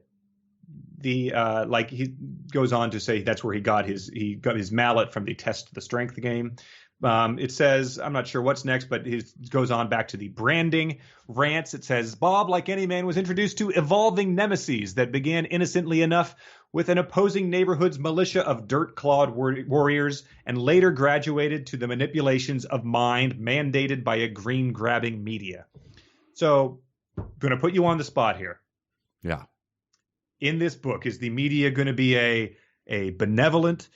goes on to say that's where he got his mallet from the Test the Strength game. It says, I'm not sure what's next, but it goes on back to the branding rants. It says, Bob, like any man, was introduced to evolving nemesis that began innocently enough with an opposing neighborhood's militia of dirt-clawed warriors and later graduated to the manipulations of mind mandated by a green-grabbing media. So, going to put you on the spot here. Yeah. In this book, is the media going to be a benevolent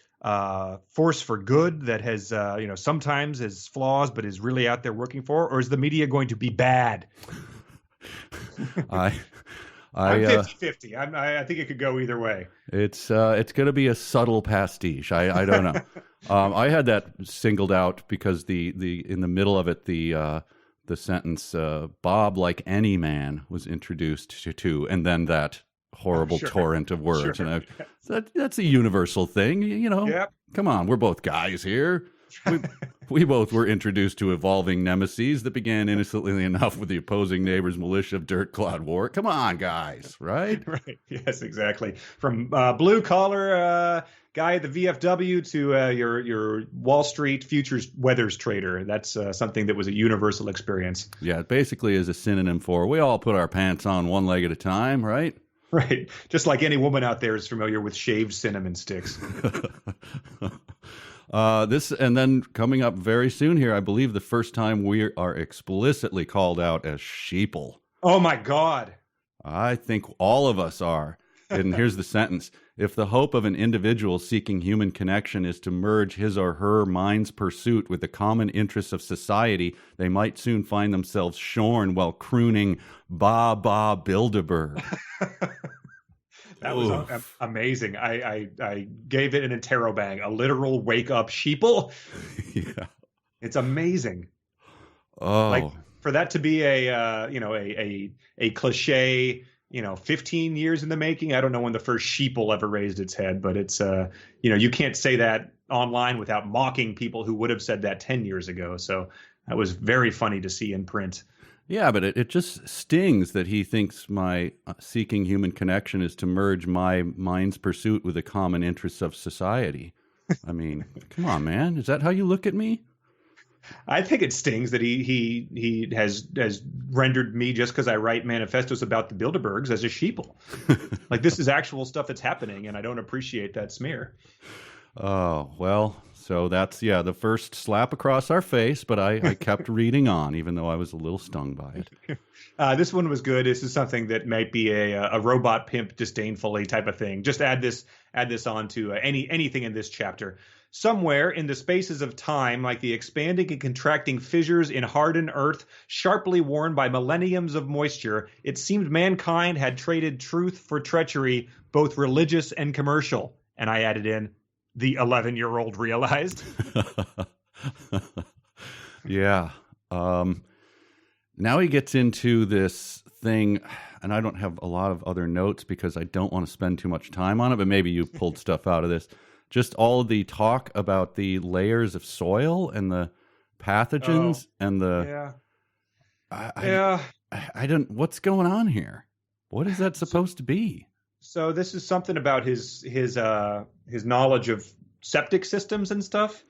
force for good that has, sometimes has flaws, but is really out there working for, or is the media going to be bad? I'm I'm 50-50. I think it could go either way. It's going to be a subtle pastiche. I don't know. I had that singled out because the in the middle of it the sentence Bob like any man was introduced to and then that horrible torrent of words. Sure. And that's a universal thing, Yep. Come on, we're both guys here. We both were introduced to evolving nemesis that began innocently enough with the opposing neighbor's militia of dirt-clad war. Come on, guys, right? Right. Yes, exactly. From blue collar guy at the VFW to your Wall Street futures weathers trader. That's something that was a universal experience. Yeah, it basically is a synonym for we all put our pants on one leg at a time, right? Right. Just like any woman out there is familiar with shaved cinnamon sticks. This and then coming up very soon here, I believe the first time we are explicitly called out as sheeple. Oh my God. I think all of us are. And here's the sentence. If the hope of an individual seeking human connection is to merge his or her mind's pursuit with the common interests of society, they might soon find themselves shorn while crooning Ba Ba Bilderberg. That was amazing. I gave it an interrobang, a literal wake up sheeple. Yeah. It's amazing. Oh. Like for that to be a cliche, 15 years in the making. I don't know when the first sheeple ever raised its head, but it's you can't say that online without mocking people who would have said that 10 years ago. So that was very funny to see in print. Yeah, but it just stings that he thinks my seeking human connection is to merge my mind's pursuit with the common interests of society. I mean, come on, man. Is that how you look at me? I think it stings that he has rendered me, just because I write manifestos about the Bilderbergs, as a sheeple. Like, this is actual stuff that's happening, and I don't appreciate that smear. Oh, well, so that's, the first slap across our face, but I kept reading on, even though I was a little stung by it. This one was good. This is something that might be a robot pimp disdainfully type of thing. Just add this on to anything in this chapter. Somewhere in the spaces of time, like the expanding and contracting fissures in hardened earth, sharply worn by millenniums of moisture, it seemed mankind had traded truth for treachery, both religious and commercial. And I added in, the 11-year-old realized. Yeah. Now he gets into this thing. and I don't have a lot of other notes because I don't want to spend too much time on it, but maybe you pulled stuff out of this. Just all of the talk about the layers of soil and the pathogens and the... I don't... What's going on here? What is that supposed to be? So this is something about his knowledge of septic systems and stuff.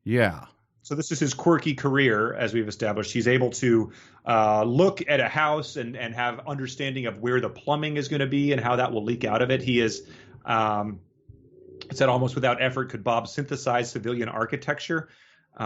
Yeah. So this is his quirky career, as we've established. He's able to look at a house and have understanding of where the plumbing is going to be and how that will leak out of it. He is, it said almost without effort, could Bob synthesize civilian architecture,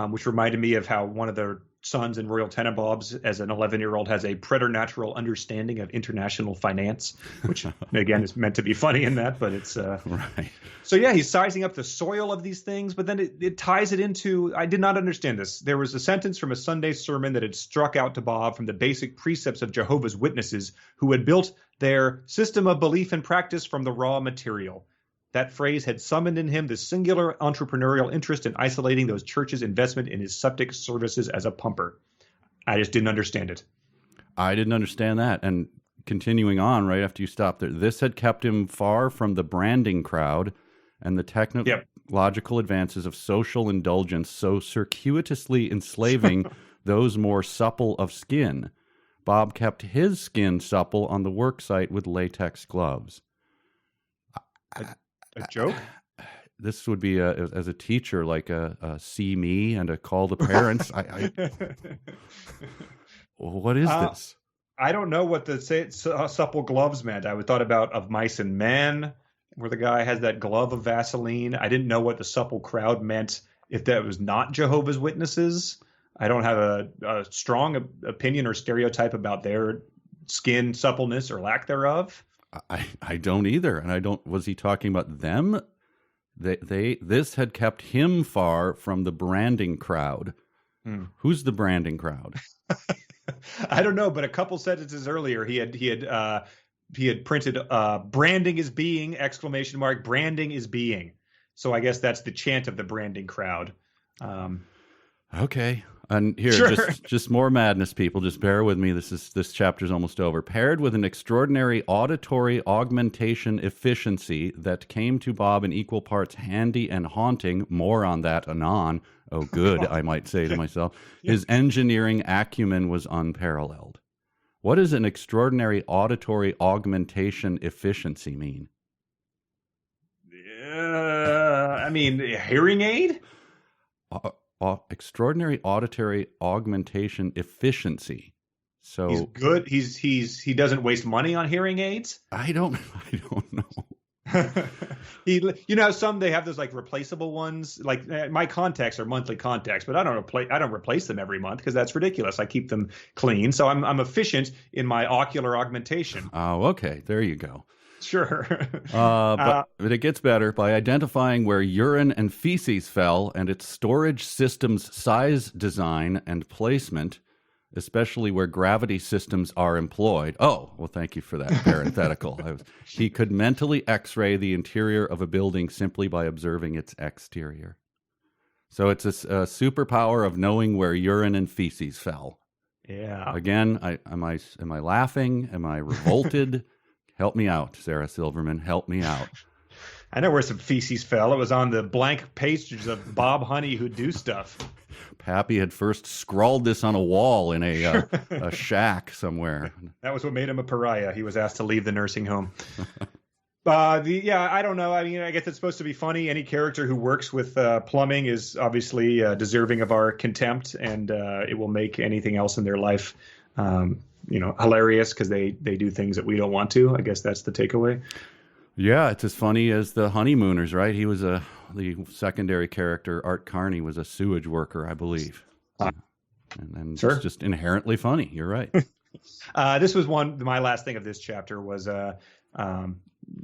which reminded me of how one of the sons in Royal Tenenbaums, as an 11-year-old, has a preternatural understanding of international finance, which again is meant to be funny in that, but it's right. So yeah, he's sizing up the soil of these things, but then it ties it into, I did not understand this. There was a sentence from a Sunday sermon that had struck out to Bob from the basic precepts of Jehovah's Witnesses, who had built their system of belief and practice from the raw material. That phrase had summoned in him the singular entrepreneurial interest in isolating those churches' investment in his septic services as a pumper. I just didn't understand it. I didn't understand that. And continuing on, right after you stopped there, this had kept him far from the branding crowd and the technological advances of social indulgence, so circuitously enslaving those more supple of skin. Bob kept his skin supple on the worksite with latex gloves. A joke? This would be as a teacher, like a see me and a call the parents. What is this? I don't know what the supple gloves meant. I thought about Of Mice and Men, where the guy has that glove of Vaseline. I didn't know what the supple crowd meant if that was not Jehovah's Witnesses. I don't have a strong opinion or stereotype about their skin suppleness or lack thereof. I don't either. And I don't, was he talking about them? This had kept him far from the branding crowd. Who's the branding crowd? I don't know, but a couple sentences earlier, he had printed branding is being, ! Branding is being. So I guess that's the chant of the branding crowd. Okay. And here, sure. just more madness, people. Just bear with me. This chapter's almost over. Paired with an extraordinary auditory augmentation efficiency that came to Bob in equal parts handy and haunting. More on that anon. Oh, good, I might say to myself. His engineering acumen was unparalleled. What does an extraordinary auditory augmentation efficiency mean? I mean, hearing aid? Extraordinary auditory augmentation efficiency. So he's good. He doesn't waste money on hearing aids. I don't know. Some they have those like replaceable ones. Like my contacts are monthly contacts, but I don't replace them every month because that's ridiculous. I keep them clean, so I'm efficient in my ocular augmentation. Oh, okay, there you go. Sure. But it gets better. By identifying where urine and feces fell and its storage system's size, design, and placement, especially where gravity systems are employed. Oh, well, thank you for that parenthetical. He could mentally x-ray the interior of a building simply by observing its exterior. So it's a superpower of knowing where urine and feces fell. Yeah. Again, am I laughing? Am I revolted? Help me out, Sarah Silverman. Help me out. I know where some feces fell. It was on the blank pages of Bob Honey Who Do Stuff. Pappy had first scrawled this on a wall in a shack somewhere. That was what made him a pariah. He was asked to leave the nursing home. I don't know. I mean, I guess it's supposed to be funny. Any character who works with plumbing is obviously deserving of our contempt, and it will make anything else in their life hilarious because they do things that we don't want to. I guess that's the takeaway. Yeah, it's as funny as the Honeymooners, right? He was the secondary character. Art Carney was a sewage worker, I believe. And sure. It's just inherently funny. You're right. This was my last thing of this chapter was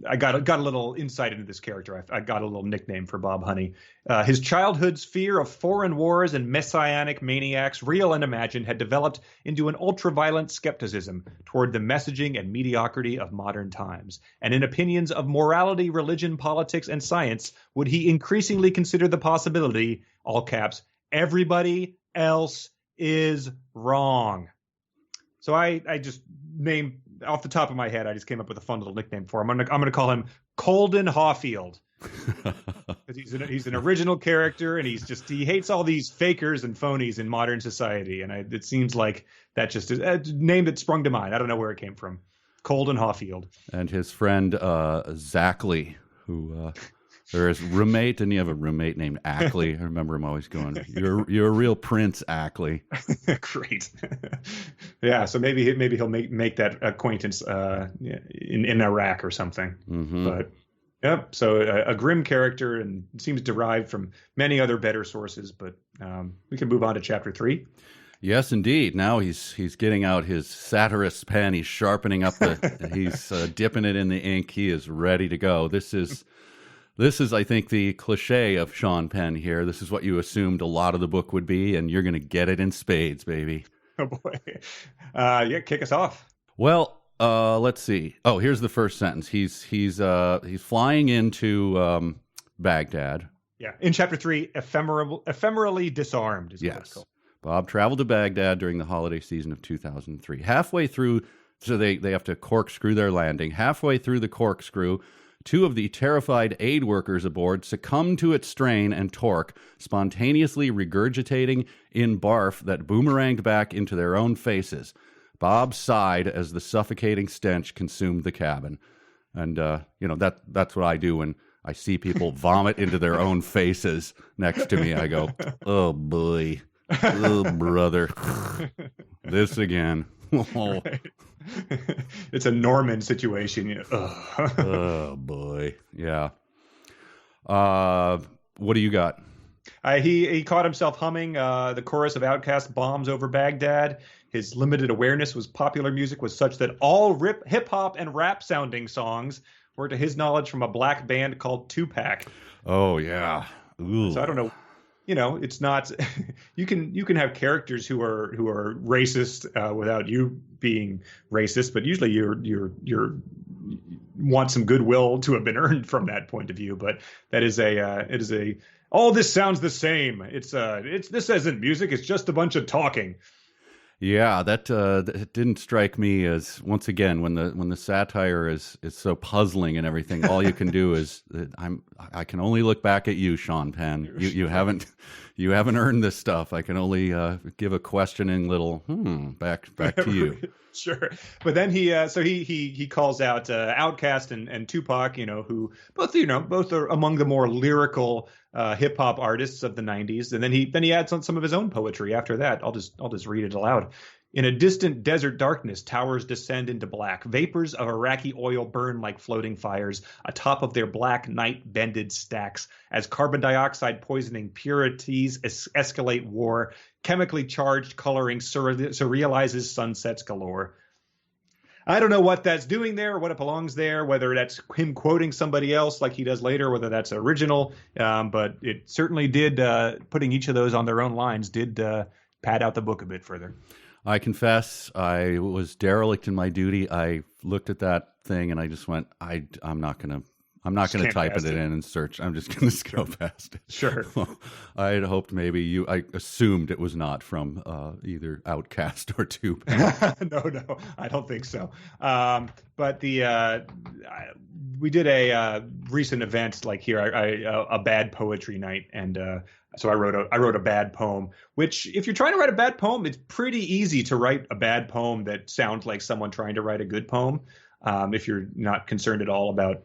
I got a little insight into this character. I got a little nickname for Bob Honey. His childhood's fear of foreign wars and messianic maniacs, real and imagined, had developed into an ultra-violent skepticism toward the messaging and mediocrity of modern times. And in opinions of morality, religion, politics, and science, would he increasingly consider the possibility, all caps, everybody else is wrong. So I just named off the top of my head, I just came up with a fun little nickname for him. I'm gonna call him Colden Hawfield. He's an original character, and he hates all these fakers and phonies in modern society. And it seems like that just is a name that sprung to mind. I don't know where it came from. Colden Hawfield. And his friend Zachley, who or his roommate. Didn't he have a roommate named Ackley? I remember him always going, "You're a real Prince, Ackley." Great. Yeah, so maybe he'll make that acquaintance in Iraq or something. Mm-hmm. But yep. So a grim character, and it seems derived from many other better sources. But we can move on to chapter 3. Yes, indeed. Now he's getting out his satirist pen. He's sharpening up he's dipping it in the ink. He is ready to go. This is, I think, the cliche of Sean Penn here. This is what you assumed a lot of the book would be, and you're going to get it in spades, baby. Oh boy. Yeah, kick us off. Well, let's see. Oh, here's the first sentence. He's flying into Baghdad. Yeah, in chapter 3, ephemerally disarmed is what it's called. Bob traveled to Baghdad during the holiday season of 2003. Halfway through, so they have to corkscrew their landing. Halfway through the corkscrew, 2 of the terrified aid workers aboard succumbed to its strain and torque, spontaneously regurgitating in barf that boomeranged back into their own faces. Bob sighed as the suffocating stench consumed the cabin. And, that's what I do when I see people vomit into their own faces next to me. I go, oh, boy. Oh, brother. This again. Oh. Right. It's a Norman situation. Oh, boy. Yeah. What do you got? He caught himself humming the chorus of Outkast Bombs Over Baghdad. His limited awareness was popular music was such that all hip-hop and rap-sounding songs were, to his knowledge, from a black band called Tupac. Oh, yeah. Ooh. So I don't know. It's not. You can have characters who are racist without you being racist, but usually you're want some goodwill to have been earned from that point of view. But it is a all this sounds the same. This isn't music. It's just a bunch of talking. Yeah, that didn't strike me as, once again, when the satire is so puzzling and everything. All you can do is I can only look back at you, Sean Penn. You haven't earned this stuff. I can only give a questioning little back to you. Sure, but then he calls out Outkast and Tupac, who both are among the more lyrical hip hop artists of the 90s, and then he adds on some of his own poetry after that. I'll just read it aloud. In a distant desert darkness, towers descend into black. Vapors of Iraqi oil burn like floating fires atop of their black night-bended stacks as carbon dioxide poisoning purities escalate war. Chemically charged coloring surrealizes sunsets galore. I don't know what that's doing there, or what it belongs there, whether that's him quoting somebody else like he does later, whether that's original, but it certainly did, putting each of those on their own lines, did pad out the book a bit further. I confess, I was derelict in my duty. I looked at that thing and I just went, I'm not gonna type it in and search. I'm just gonna go past it. Sure. I had hoped maybe I assumed it was not from either Outkast or Tupac. No, I don't think so. But we did a recent event like here, a bad poetry night, and so I wrote a bad poem. Which, if you're trying to write a bad poem, it's pretty easy to write a bad poem that sounds like someone trying to write a good poem. If you're not concerned at all about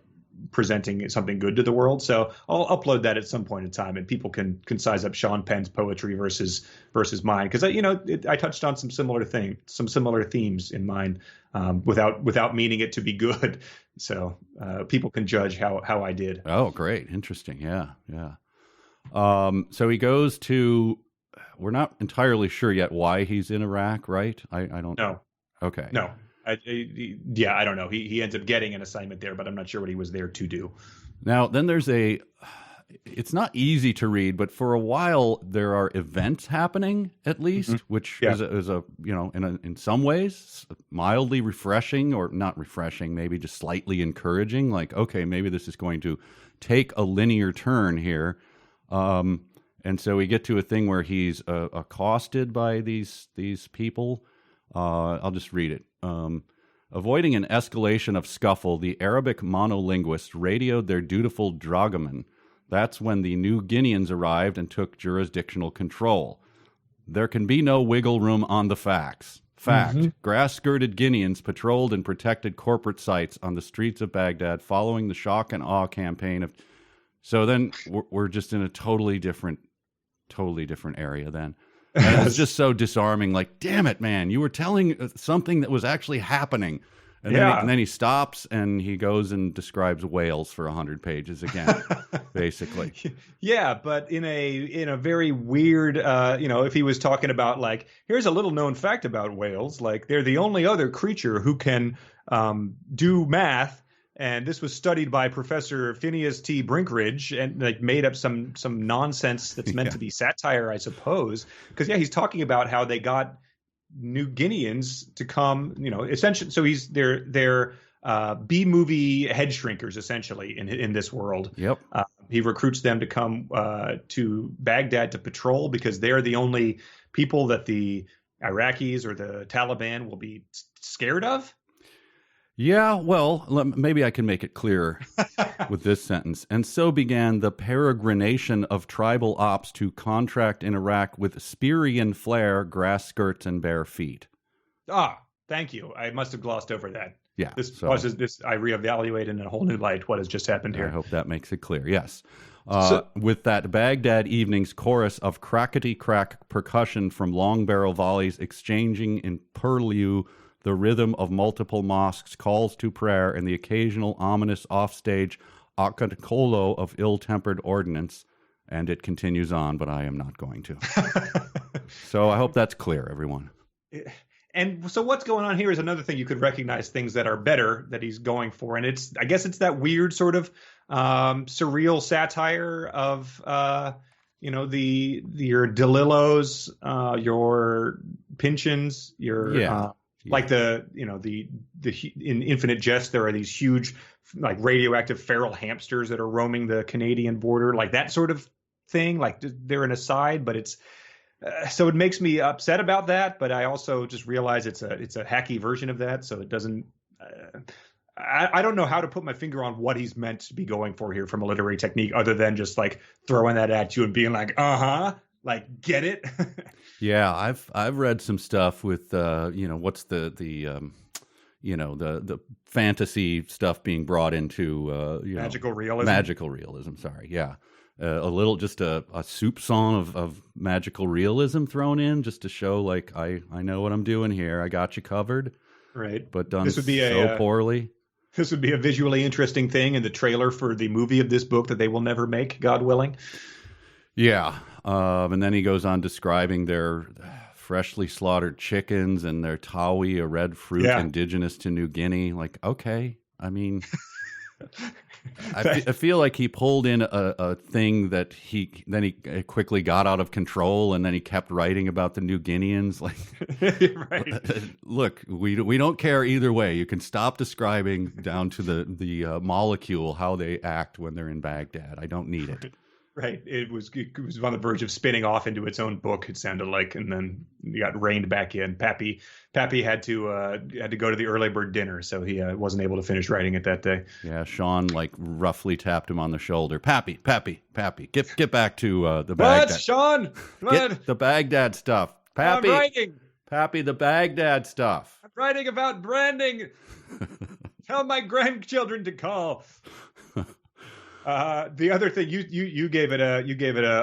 presenting something good to the world. So I'll upload that at some point in time, and people can size up Sean Penn's poetry versus mine, because I touched on some similar themes in mine without meaning it to be good. So people can judge how I did. Oh, great, interesting, yeah. So he goes to. We're not entirely sure yet why he's in Iraq, right? I don't know. Okay. No. I don't know. He ends up getting an assignment there, but I'm not sure what he was there to do. Now, then there's it's not easy to read, but for a while there are events happening, at least, which is a in some ways mildly refreshing, or not refreshing, maybe just slightly encouraging. Like, okay, maybe this is going to take a linear turn here. And so we get to a thing where he's accosted by these people. I'll just read it. Avoiding an escalation of scuffle, the Arabic monolinguists radioed their dutiful dragoman. That's when the New Guineans arrived and took jurisdictional control. There can be no wiggle room on the facts. Fact, grass-skirted Guineans patrolled and protected corporate sites on the streets of Baghdad following the shock and awe campaign of... So then we're just in a totally different area then. And it's just so disarming. Like, damn it, man, you were telling something that was actually happening. And then he stops and he goes and describes whales for 100 pages again, basically. Yeah, but in a very weird, if he was talking about, like, here's a little known fact about whales, like they're the only other creature who can do math. And this was studied by Professor Phineas T. Brinkridge, and like made up some nonsense that's meant to be satire, I suppose. Because he's talking about how they got New Guineans to come, essentially. So they're B-movie head shrinkers essentially in this world. Yep. He recruits them to come to Baghdad to patrol because they're the only people that the Iraqis or the Taliban will be scared of. Yeah, well, maybe I can make it clearer with this sentence. And so began the peregrination of tribal ops to contract in Iraq with Spearian flair, grass skirts, and bare feet. Ah, thank you. I must have glossed over that. Yeah. This I reevaluate in a whole new light what has just happened here. I hope that makes it clear. Yes. With that Baghdad evening's chorus of crackety-crack percussion from long barrel volleys exchanging in purlieu, the rhythm of multiple mosques, calls to prayer, and the occasional ominous offstage acatcolo of ill-tempered ordnance. And it continues on, but I am not going to. So I hope that's clear, everyone. And so what's going on here is another thing you could recognize things that are better that he's going for. And I guess it's that weird sort of surreal satire of, your DeLillos, your Pynchons, your... Like in Infinite Jest, there are these huge, like radioactive feral hamsters that are roaming the Canadian border, like that sort of thing. Like they're an aside, but it's so it makes me upset about that. But I also just realize it's a hacky version of that, so it doesn't. I don't know how to put my finger on what he's meant to be going for here from a literary technique, other than just like throwing that at you and being like, like get it. Yeah, I've read some stuff with what's the fantasy stuff being brought into magical realism. Magical realism, sorry. Yeah. A little just a soup song of magical realism thrown in just to show like I know what I'm doing here. I got you covered. Right. But done so poorly. This would be a visually interesting thing in the trailer for the movie of this book that they will never make, God willing. Yeah. And then he goes on describing their freshly slaughtered chickens and their tawi, a red fruit indigenous to New Guinea. Like, okay. I mean, I feel like he pulled in a thing that he quickly got out of control, and then he kept writing about the New Guineans. Like, right. Look, we don't care either way. You can stop describing down to the molecule how they act when they're in Baghdad. I don't need it. Right. It was on the verge of spinning off into its own book, it sounded like, and then he got reined back in. Pappy had to go to the early bird dinner, so he wasn't able to finish writing it that day. Yeah, Sean like roughly tapped him on the shoulder. Pappy, get back to the Baghdad. What, Sean? Get the Baghdad stuff. Pappy, I'm writing. Pappy, the Baghdad stuff. I'm writing about branding. Tell my grandchildren to call. The other thing you gave it a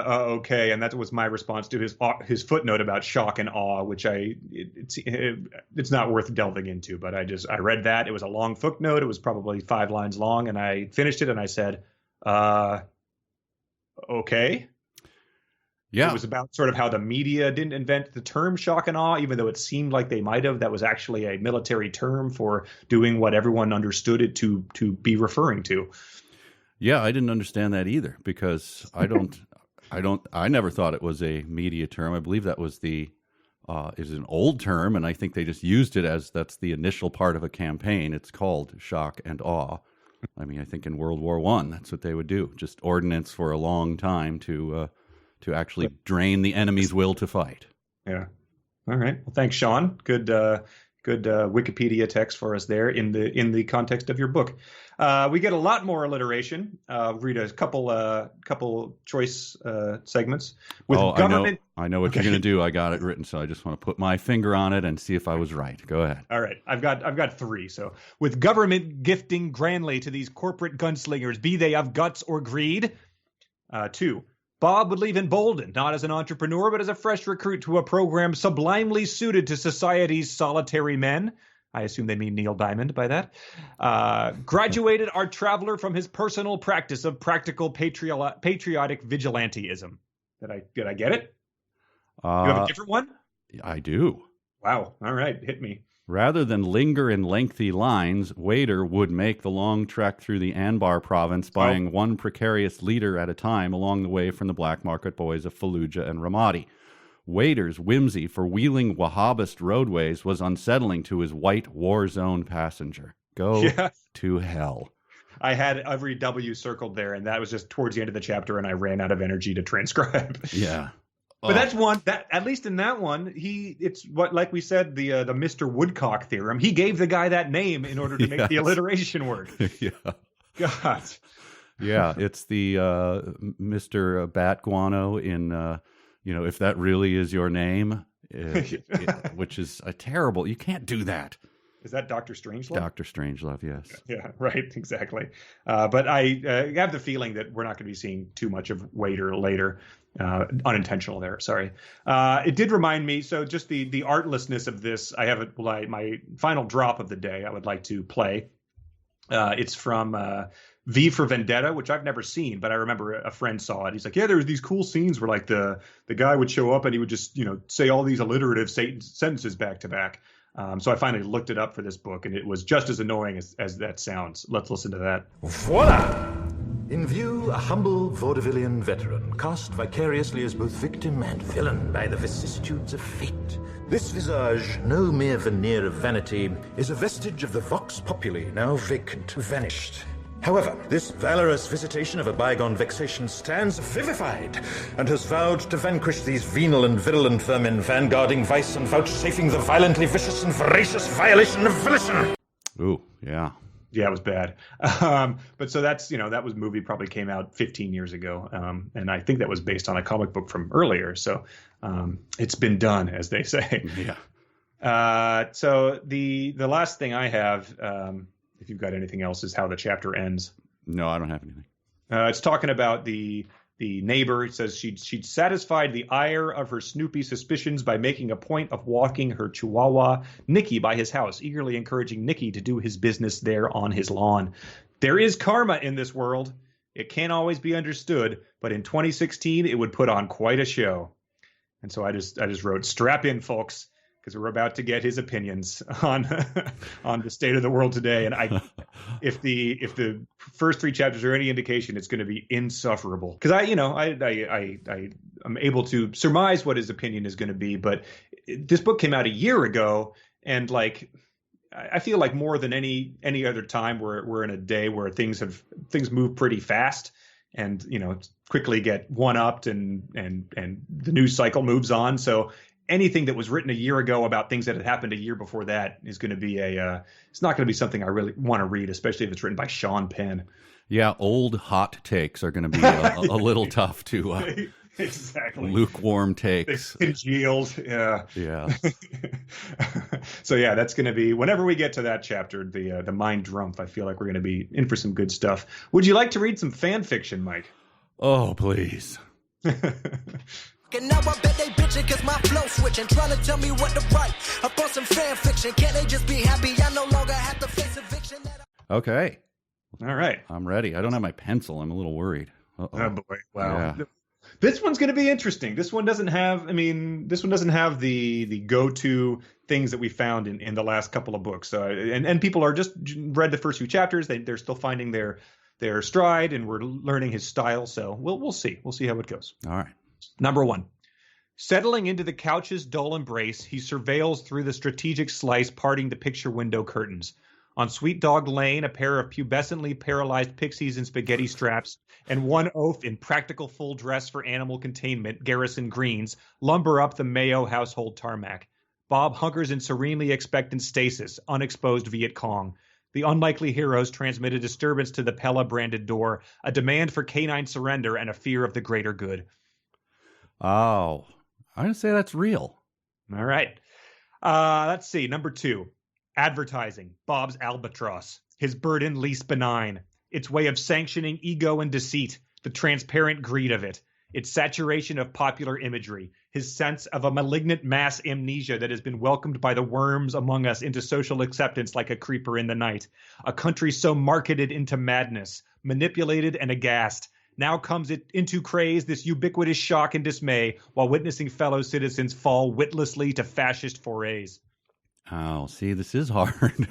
okay, and that was my response to his footnote about shock and awe, which it's not worth delving into. But I read that. It was a long footnote. It was probably 5 lines long, and I finished it and I said, okay. Yeah. It was about sort of how the media didn't invent the term shock and awe, even though it seemed like they might have. That was actually a military term for doing what everyone understood it to be referring to. Yeah, I didn't understand that either because I never thought it was a media term. I believe that was is an old term, and I think they just used it as that's the initial part of a campaign. It's called shock and awe. I mean, I think in World War I, that's what they would do. Just ordnance for a long time to actually drain the enemy's will to fight. Yeah. All right. Well, thanks, Sean. Good Wikipedia text for us there in the context of your book. We get a lot more alliteration. Read a couple choice segments with government. I know what you're going to do. I got it written, so I just want to put my finger on it and see if I was right. Go ahead. All right, I've got three. So with government gifting grandly to these corporate gunslingers, be they of guts or greed. 2. Bob would leave emboldened, not as an entrepreneur, but as a fresh recruit to a program sublimely suited to society's solitary men. I assume they mean Neil Diamond by that. Graduated our traveler from his personal practice of practical patriotic vigilanteism. Did I get it? You have a different one? I do. Wow. All right. Hit me. Rather than linger in lengthy lines, Wader would make the long trek through the Anbar province, buying one precarious leader at a time along the way from the black market boys of Fallujah and Ramadi. Wader's whimsy for wheeling Wahhabist roadways was unsettling to his white war zone passenger. Go to hell. I had every W circled there, and that was just towards the end of the chapter, and I ran out of energy to transcribe. Yeah. But that's one that, at least in that one, it's what, like we said, the Mr. Woodcock theorem. He gave the guy that name in order to make the alliteration work. Yeah. God. Yeah, it's the Mr. Bat Guano in, if that really is your name, which is a terrible. You can't do that. Is that Dr. Strangelove? Dr. Strangelove, yes. Yeah, right, exactly. But I have the feeling that we're not going to be seeing too much of Wader later. Unintentional there, sorry. It did remind me, so just the artlessness of this, I have my final drop of the day I would like to play. It's from V for Vendetta, which I've never seen, but I remember a friend saw it. He's like, yeah, there was these cool scenes where like the guy would show up and he would just, say all these alliterative sentences back to back. So I finally looked it up for this book, and it was just as annoying as that sounds. Let's listen to that. Voila! In view, a humble vaudevillian veteran, cast vicariously as both victim and villain by the vicissitudes of fate. This visage, no mere veneer of vanity, is a vestige of the vox populi, now vacant, vanished. However, this valorous visitation of a bygone vexation stands vivified, and has vowed to vanquish these venal and virulent vermin, vanguarding vice and vouchsafing the violently vicious and voracious violation of volition. Ooh, yeah. Yeah, it was bad. But so that's, that was movie probably came out 15 years ago. And I think that was based on a comic book from earlier. So it's been done, as they say. Yeah. So the last thing I have, if you've got anything else, is how the chapter ends. No, I don't have anything. It's talking about the neighbor. It says she'd satisfied the ire of her Snoopy suspicions by making a point of walking her Chihuahua, Nicky, by his house, eagerly encouraging Nicky to do his business there on his lawn. There is karma in this world. It can't always be understood, but in 2016, it would put on quite a show. And so I just wrote, strap in, folks, because we're about to get his opinions on the state of the world today. And if the first 3 chapters are any indication, it's going to be insufferable. Because I'm able to surmise what his opinion is going to be. But this book came out a year ago, and I feel like more than any other time we're in a day where things move pretty fast, and quickly get one-upped, and the news cycle moves on. So anything that was written a year ago about things that had happened a year before that is going to be it's not going to be something I really want to read, especially if it's written by Sean Penn. Yeah, old hot takes are going to be a little tough to exactly. Lukewarm takes. Congealed, yeah. Yeah. So yeah, that's going to be, whenever we get to that chapter, the mind drumpf, I feel like we're going to be in for some good stuff. Would you like to read some fan fiction, Mike? Oh, please. And now I bet they bitching cause my flow switching, trying to tell me what to write about some fan fiction. Can't they just be happy? I no longer have to face eviction. Okay. All right. I'm ready. I don't have my pencil. I'm a little worried. Uh-oh. Oh boy. Wow. Yeah. This one's going to be interesting. This one doesn't have the go-to things that we found in the last couple of books. And people are just read the first few chapters. They're still finding their stride, and we're learning his style. So we'll see. We'll see how it goes. All right. Number 1. Settling into the couch's dull embrace, he surveils through the strategic slice parting the picture window curtains. On Sweet Dog Lane, a pair of pubescently paralyzed pixies in spaghetti straps and one oaf in practical full dress for animal containment, Garrison Greens, lumber up the Mayo household tarmac. Bob hunkers in serenely expectant stasis, unexposed Viet Cong. The unlikely heroes transmit a disturbance to the Pella-branded door, a demand for canine surrender, and a fear of the greater good. Oh, I'm going to say that's real. All right. Let's see. Number 2, advertising. Bob's albatross. His burden least benign. Its way of sanctioning ego and deceit. The transparent greed of it. Its saturation of popular imagery. His sense of a malignant mass amnesia that has been welcomed by the worms among us into social acceptance like a creeper in the night. A country so marketed into madness, manipulated and aghast. Now comes it into craze, this ubiquitous shock and dismay, while witnessing fellow citizens fall witlessly to fascist forays. Oh, see, this is hard.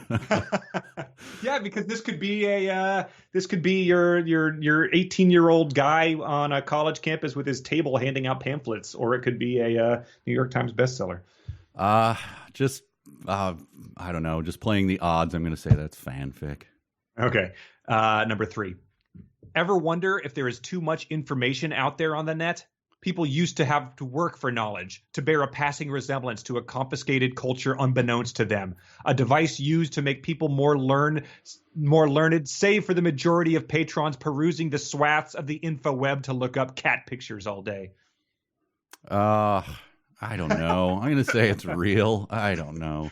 Yeah, because this could be your 18-year-old guy on a college campus with his table handing out pamphlets, or it could be a New York Times bestseller. I don't know, just playing the odds. I'm going to say that's fanfic. Okay. Number 3. Ever wonder if there is too much information out there on the net? People used to have to work for knowledge, to bear a passing resemblance to a confiscated culture unbeknownst to them, a device used to make people more learned, save for the majority of patrons perusing the swaths of the infoweb to look up cat pictures all day. I don't know. I'm going to say it's real. I don't know.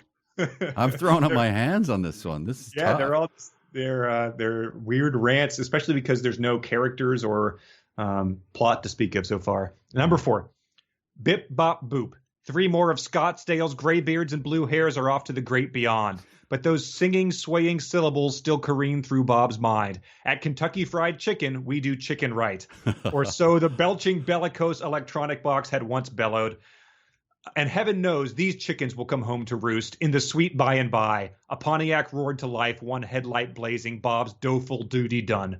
I'm throwing up my hands on this one. This is tough. They're weird rants, especially because there's no characters or plot to speak of so far. Number 4, Bip Bop Boop. 3 more of Scottsdale's graybeards and blue hairs are off to the great beyond. But those singing, swaying syllables still careen through Bob's mind. At Kentucky Fried Chicken, we do chicken right. Or so the belching bellicose electronic box had once bellowed. And heaven knows these chickens will come home to roost in the sweet by and by. A Pontiac roared to life, one headlight blazing, Bob's doleful duty done.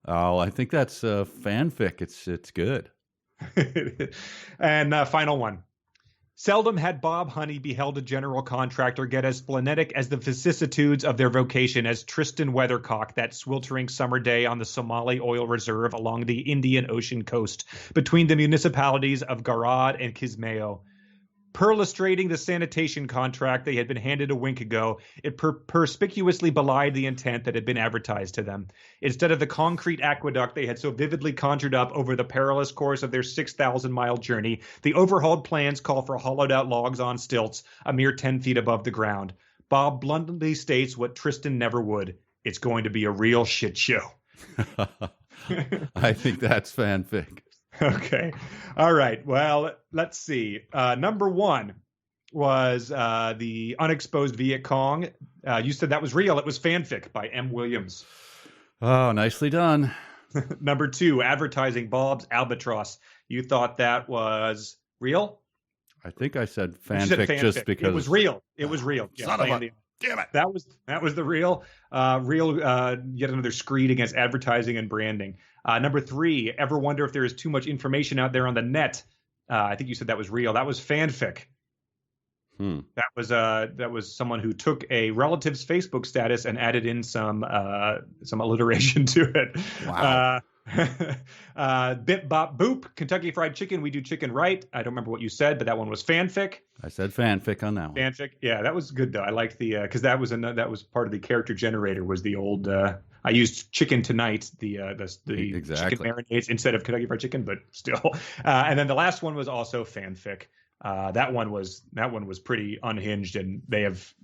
Oh, I think that's fanfic. It's good. And final one. Seldom had Bob Honey beheld a general contractor get as splenetic as the vicissitudes of their vocation as Tristan Weathercock that sweltering summer day on the Somali oil reserve along the Indian Ocean coast between the municipalities of Garad and Kismayo. Perlustrating the sanitation contract they had been handed a wink ago, it perspicuously belied the intent that had been advertised to them. Instead of the concrete aqueduct they had so vividly conjured up over the perilous course of their 6,000-mile journey, the overhauled plans call for hollowed-out logs on stilts, a mere 10 feet above the ground. Bob bluntly states what Tristan never would. It's going to be a real shit show. I think that's fanfic. Okay. All right. Well, let's see. Number 1 was the unexposed Viet Cong. You said that was real. It was fanfic by M. Williams. Oh, nicely done. Number 2, advertising Bob's albatross. You thought that was real? I think I said fanfic just because it was real. It was real. Son of a damn it. That was the real yet another screed against advertising and branding. Number 3, ever wonder if there is too much information out there on the net? I think you said that was real. That was fanfic. That was someone who took a relative's Facebook status and added in some alliteration to it. Wow. Bip Bop Boop, Kentucky Fried Chicken, we do chicken right. I don't remember what you said, but that one was fanfic. I said fanfic on that one. Fanfic, yeah, that was good though. I liked the because that was part of the character generator. Was the old I used chicken tonight, the exactly. chicken marinades instead of Kentucky Fried Chicken, but still. And then the last one was also fanfic. That one was pretty unhinged, and they have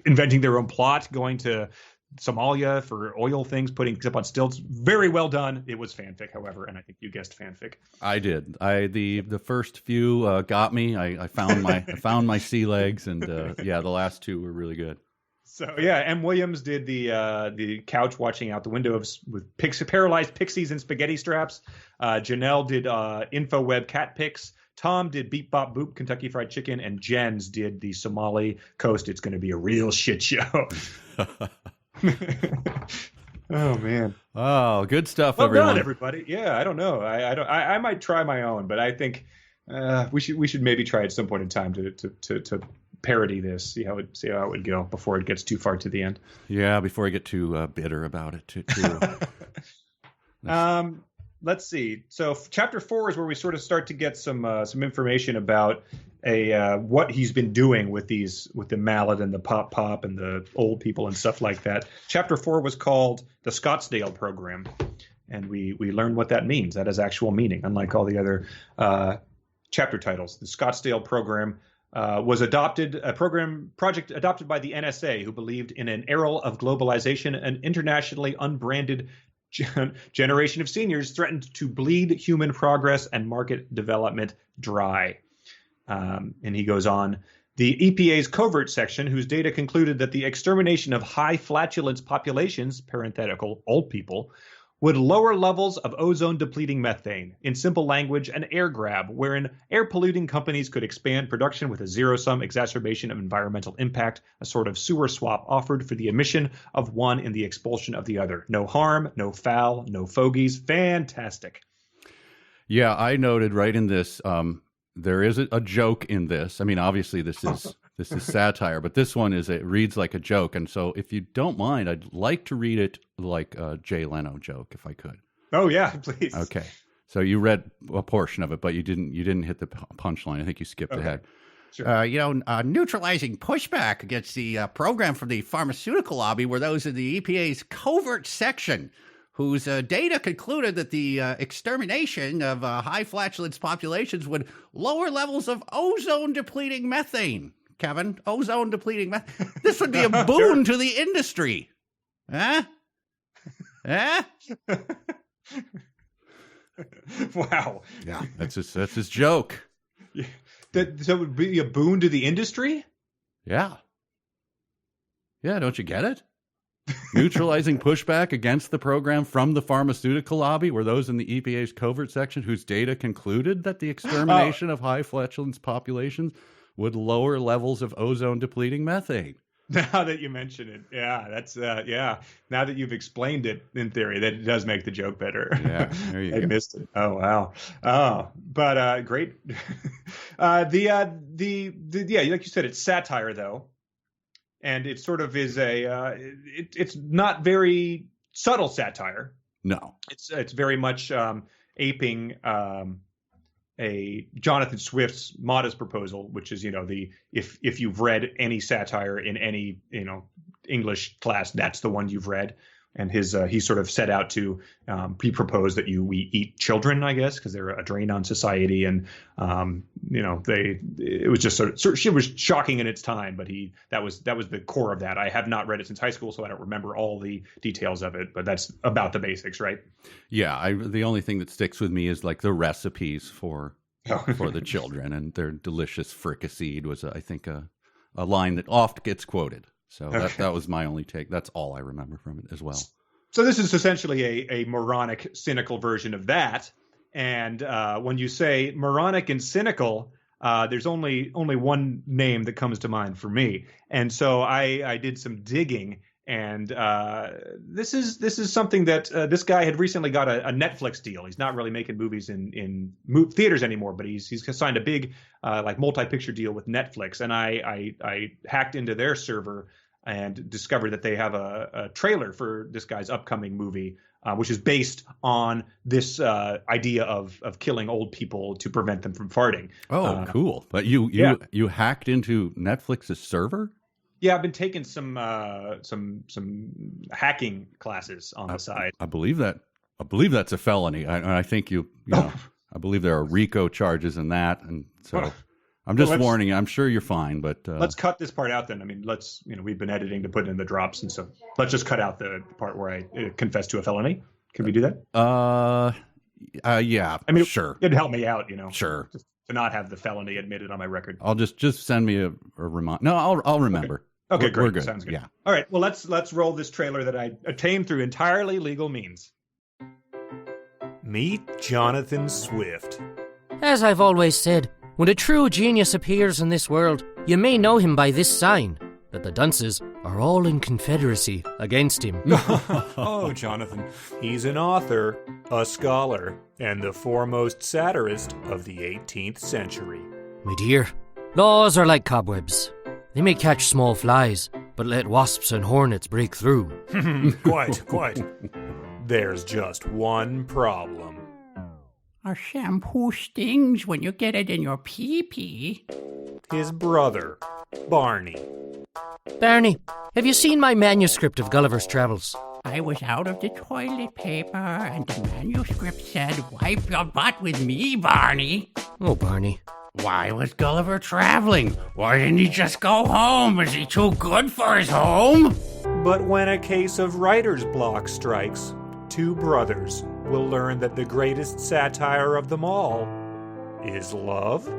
inventing their own plot, going to Somalia for oil things, putting up on stilts. Very well done. It was fanfic, however, and I think you guessed fanfic. I did. The first few got me. I found my sea legs, and the last 2 were really good. So yeah, M. Williams did the couch watching out the window with paralyzed pixies and spaghetti straps. Janelle did InfoWeb cat pics. Tom did Beep Bop Boop Kentucky Fried Chicken, and Jens did the Somali coast. It's going to be a real shit show. Oh man! Oh, good stuff, well everyone. Done, everybody. Yeah, I don't know. I might try my own, but I think we should maybe try at some point in time to parody this. See how it would go before it gets too far to the end. Yeah, before I get too bitter about it. Too. Let's see. So chapter 4 is where we sort of start to get some information about what he's been doing with the mallet and the pop and the old people and stuff like that. Chapter 4 was called the Scottsdale Program, and we learned what that means. That has actual meaning, unlike all the other chapter titles. The Scottsdale Program was project adopted by the NSA, who believed in an era of globalization and internationally unbranded generation of seniors threatened to bleed human progress and market development dry. And he goes on, the EPA's covert section, whose data concluded that the extermination of high flatulence populations, parenthetical, old people, would lower levels of ozone-depleting methane. In simple language, an air grab, wherein air-polluting companies could expand production with a zero-sum exacerbation of environmental impact, a sort of sewer swap offered for the emission of one and the expulsion of the other. No harm, no foul, no fogies. Fantastic. Yeah, I noted right in this, there is a joke in this. I mean, obviously this is satire, but this one it reads like a joke. And so if you don't mind, I'd like to read it like a Jay Leno joke, if I could. Oh yeah, please. Okay. So you read a portion of it, but you didn't hit the punchline. I think you skipped ahead. Sure. Neutralizing pushback against the program from the pharmaceutical lobby were those in the EPA's covert section, whose data concluded that the extermination of high flatulence populations would lower levels of ozone-depleting methane. Kevin, ozone-depleting methane. This would be a boon to the industry. Huh? Huh? Wow. Yeah, that's his joke. Yeah. So it would be a boon to the industry? Yeah. Yeah, don't you get it? Neutralizing pushback against the program from the pharmaceutical lobby were those in the EPA's covert section whose data concluded that the extermination of high flatulence populations would lower levels of ozone-depleting methane. Now that you mention it, yeah, that's yeah. Now that you've explained it in theory, that it does make the joke better. Yeah, there you go. I missed it. Oh wow. Oh, but great. Like you said, it's satire though, and it sort of is it's not very subtle satire. No, it's very much aping a Jonathan Swift's Modest Proposal, which is, if you've read any satire in any, English class, that's the one you've read. And he sort of set out to propose that we eat children, I guess, because they're a drain on society. And, it was just it was shocking in its time, but that was the core of that. I have not read it since high school, so I don't remember all the details of it, but that's about the basics, right? Yeah. The only thing that sticks with me is like the recipes for the children, and their delicious fricasseed was, I think, a line that oft gets quoted. So that was my only take. That's all I remember from it as well. So this is essentially a moronic, cynical version of that. And when you say moronic and cynical, there's only one name that comes to mind for me. And so I did some digging, and this is something that this guy had recently got a Netflix deal. He's not really making movies in theaters anymore, but he's signed a big multi-picture deal with Netflix. And I hacked into their server and discovered that they have a trailer for this guy's upcoming movie, which is based on this idea of killing old people to prevent them from farting. Oh, cool! But you hacked into Netflix's server? Yeah, I've been taking some hacking classes on the side. I believe that's a felony. I think I believe there are RICO charges in that, and so. I'm just warning you. I'm sure you're fine, but let's cut this part out then. I mean, we've been editing to put in the drops, and so let's just cut out the part where I confess to a felony. Can we do that? Yeah. I mean, sure. It'd help me out, Sure. Just to not have the felony admitted on my record. I'll just send me a reminder. No, I'll remember. Okay, great. We're good. Sounds good. Yeah. All right. Well, let's roll this trailer that I obtained through entirely legal means. Meet Jonathan Swift. As I've always said, when a true genius appears in this world, you may know him by this sign, that the dunces are all in confederacy against him. Oh, Jonathan. He's an author, a scholar, and the foremost satirist of the 18th century. My dear, laws are like cobwebs. They may catch small flies, but let wasps and hornets break through. Quite. There's just one problem. A shampoo stings when you get it in your pee-pee. His brother, Barney. Barney, have you seen my manuscript of Gulliver's Travels? I was out of the toilet paper, and the manuscript said, "Wipe your butt with me, Barney." Oh, Barney. Why was Gulliver traveling? Why didn't he just go home? Is he too good for his home? But when a case of writer's block strikes, two brothers will learn that the greatest satire of them all is love.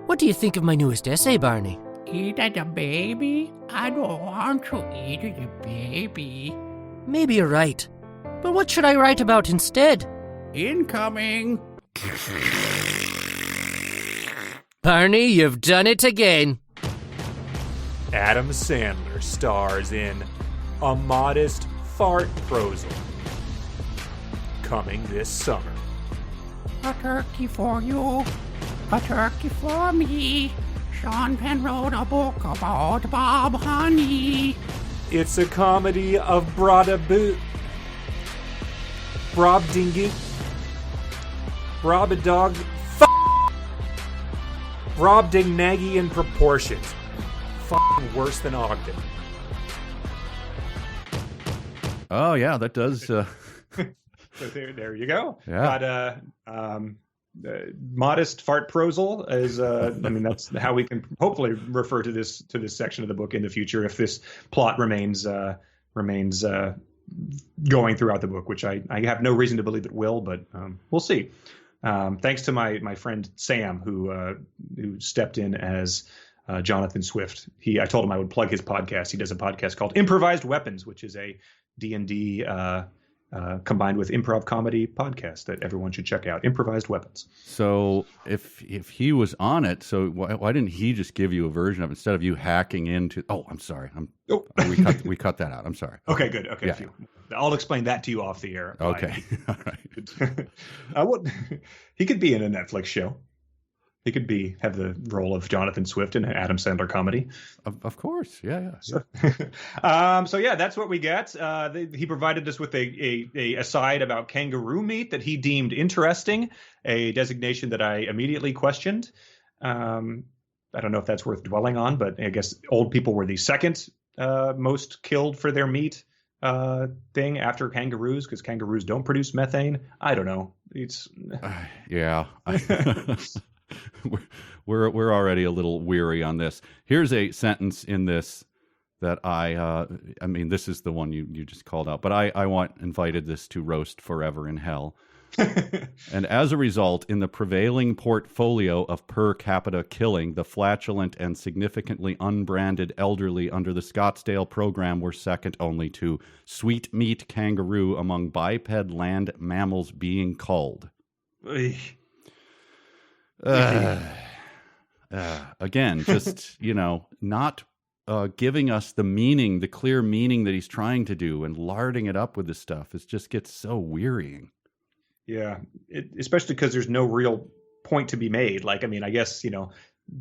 What do you think of my newest essay, Barney? Eat at a baby? I don't want to eat at a baby. Maybe you're right. But what should I write about instead? Incoming. Barney, you've done it again. Adam Sandler stars in A Modest Fart Proposal, coming this summer. A turkey for you, a turkey for me. Sean Penn wrote a book about Bob Honey. It's a comedy of Brobdingy, Brobadog, Brobdingnagian proportions. Worse than Ogden. Oh yeah, that does. So there you go. Yeah. But modest fart prosal is I mean, that's how we can hopefully refer to this section of the book in the future if this plot remains going throughout the book, which I have no reason to believe it will, but we'll see. Thanks to my friend Sam who stepped in as Jonathan Swift. I told him I would plug his podcast. He does a podcast called Improvised Weapons, which is a D&D combined with improv comedy podcast that everyone should check out. Improvised Weapons. So if he was on it, so why didn't he just give you a version of it instead of you hacking into? Oh, I'm sorry. We cut that out. I'm sorry. Okay, good. Okay, yeah. I'll explain that to you off the air. Okay. All right. He could be in a Netflix show. He could have the role of Jonathan Swift in an Adam Sandler comedy. Of course, yeah. So yeah, that's what we get. He provided us with a aside about kangaroo meat that he deemed interesting, a designation that I immediately questioned. I don't know if that's worth dwelling on, but I guess old people were the second most killed for their meat thing after kangaroos, because kangaroos don't produce methane. I don't know. It's yeah. We're already a little weary on this. Here's a sentence in this that I mean, this is the one you just called out, but I invited this to roast forever in hell. And as a result, in the prevailing portfolio of per capita killing, the flatulent and significantly unbranded elderly under the Scottsdale program were second only to sweet meat kangaroo among biped land mammals being culled. Again, just, not giving us the clear meaning that he's trying to do, and larding it up with this stuff. It just gets so wearying. Yeah, especially because there's no real point to be made. Like, I mean, I guess,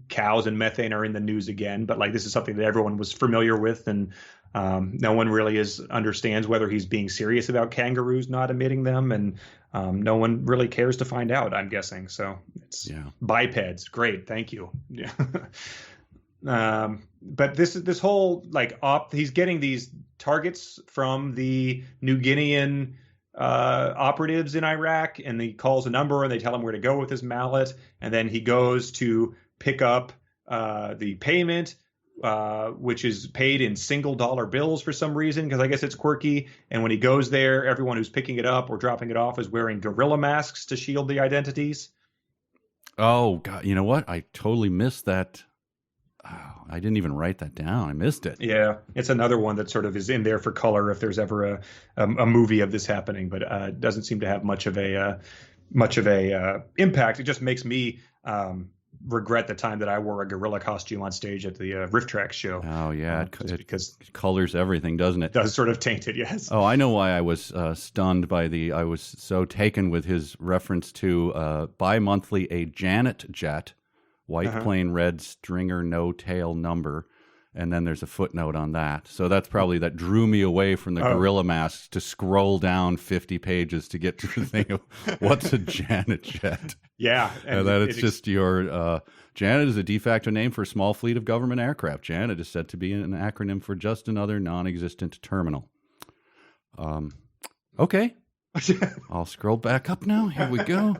cows and methane are in the news again, but like this is something that everyone was familiar with, and no one really understands whether he's being serious about kangaroos not emitting them, and no one really cares to find out, I'm guessing. So it's bipeds. Great, thank you. Yeah. But this whole he's getting these targets from the New Guinean operatives in Iraq, and he calls a number and they tell him where to go with his mallet, and then he goes to pick up the payment, which is paid in $1 bills for some reason, because I guess it's quirky. And when he goes there, everyone who's picking it up or dropping it off is wearing gorilla masks to shield the identities. Oh God, you know what? I totally missed that. Oh, I didn't even write that down. I missed it. Yeah, it's another one that sort of is in there for color if there's ever a movie of this happening, but it doesn't seem to have much of a impact. It just makes me regret the time that I wore a gorilla costume on stage at the Riff Track show. Oh yeah, because it colors everything, doesn't it? It does sort of taint it, yes. Oh, I know why I was stunned by I was so taken with his reference to bi-monthly a Janet jet, white plain red stringer no tail number, And then there's a footnote on that. So that's probably that drew me away from the gorilla masks to scroll down 50 pages to get to the thing of what's a Janet jet. Yeah. And then it's just your Janet is a de facto name for a small fleet of government aircraft. Janet is said to be an acronym for just another non-existent terminal. Okay. I'll scroll back up now. Here we go.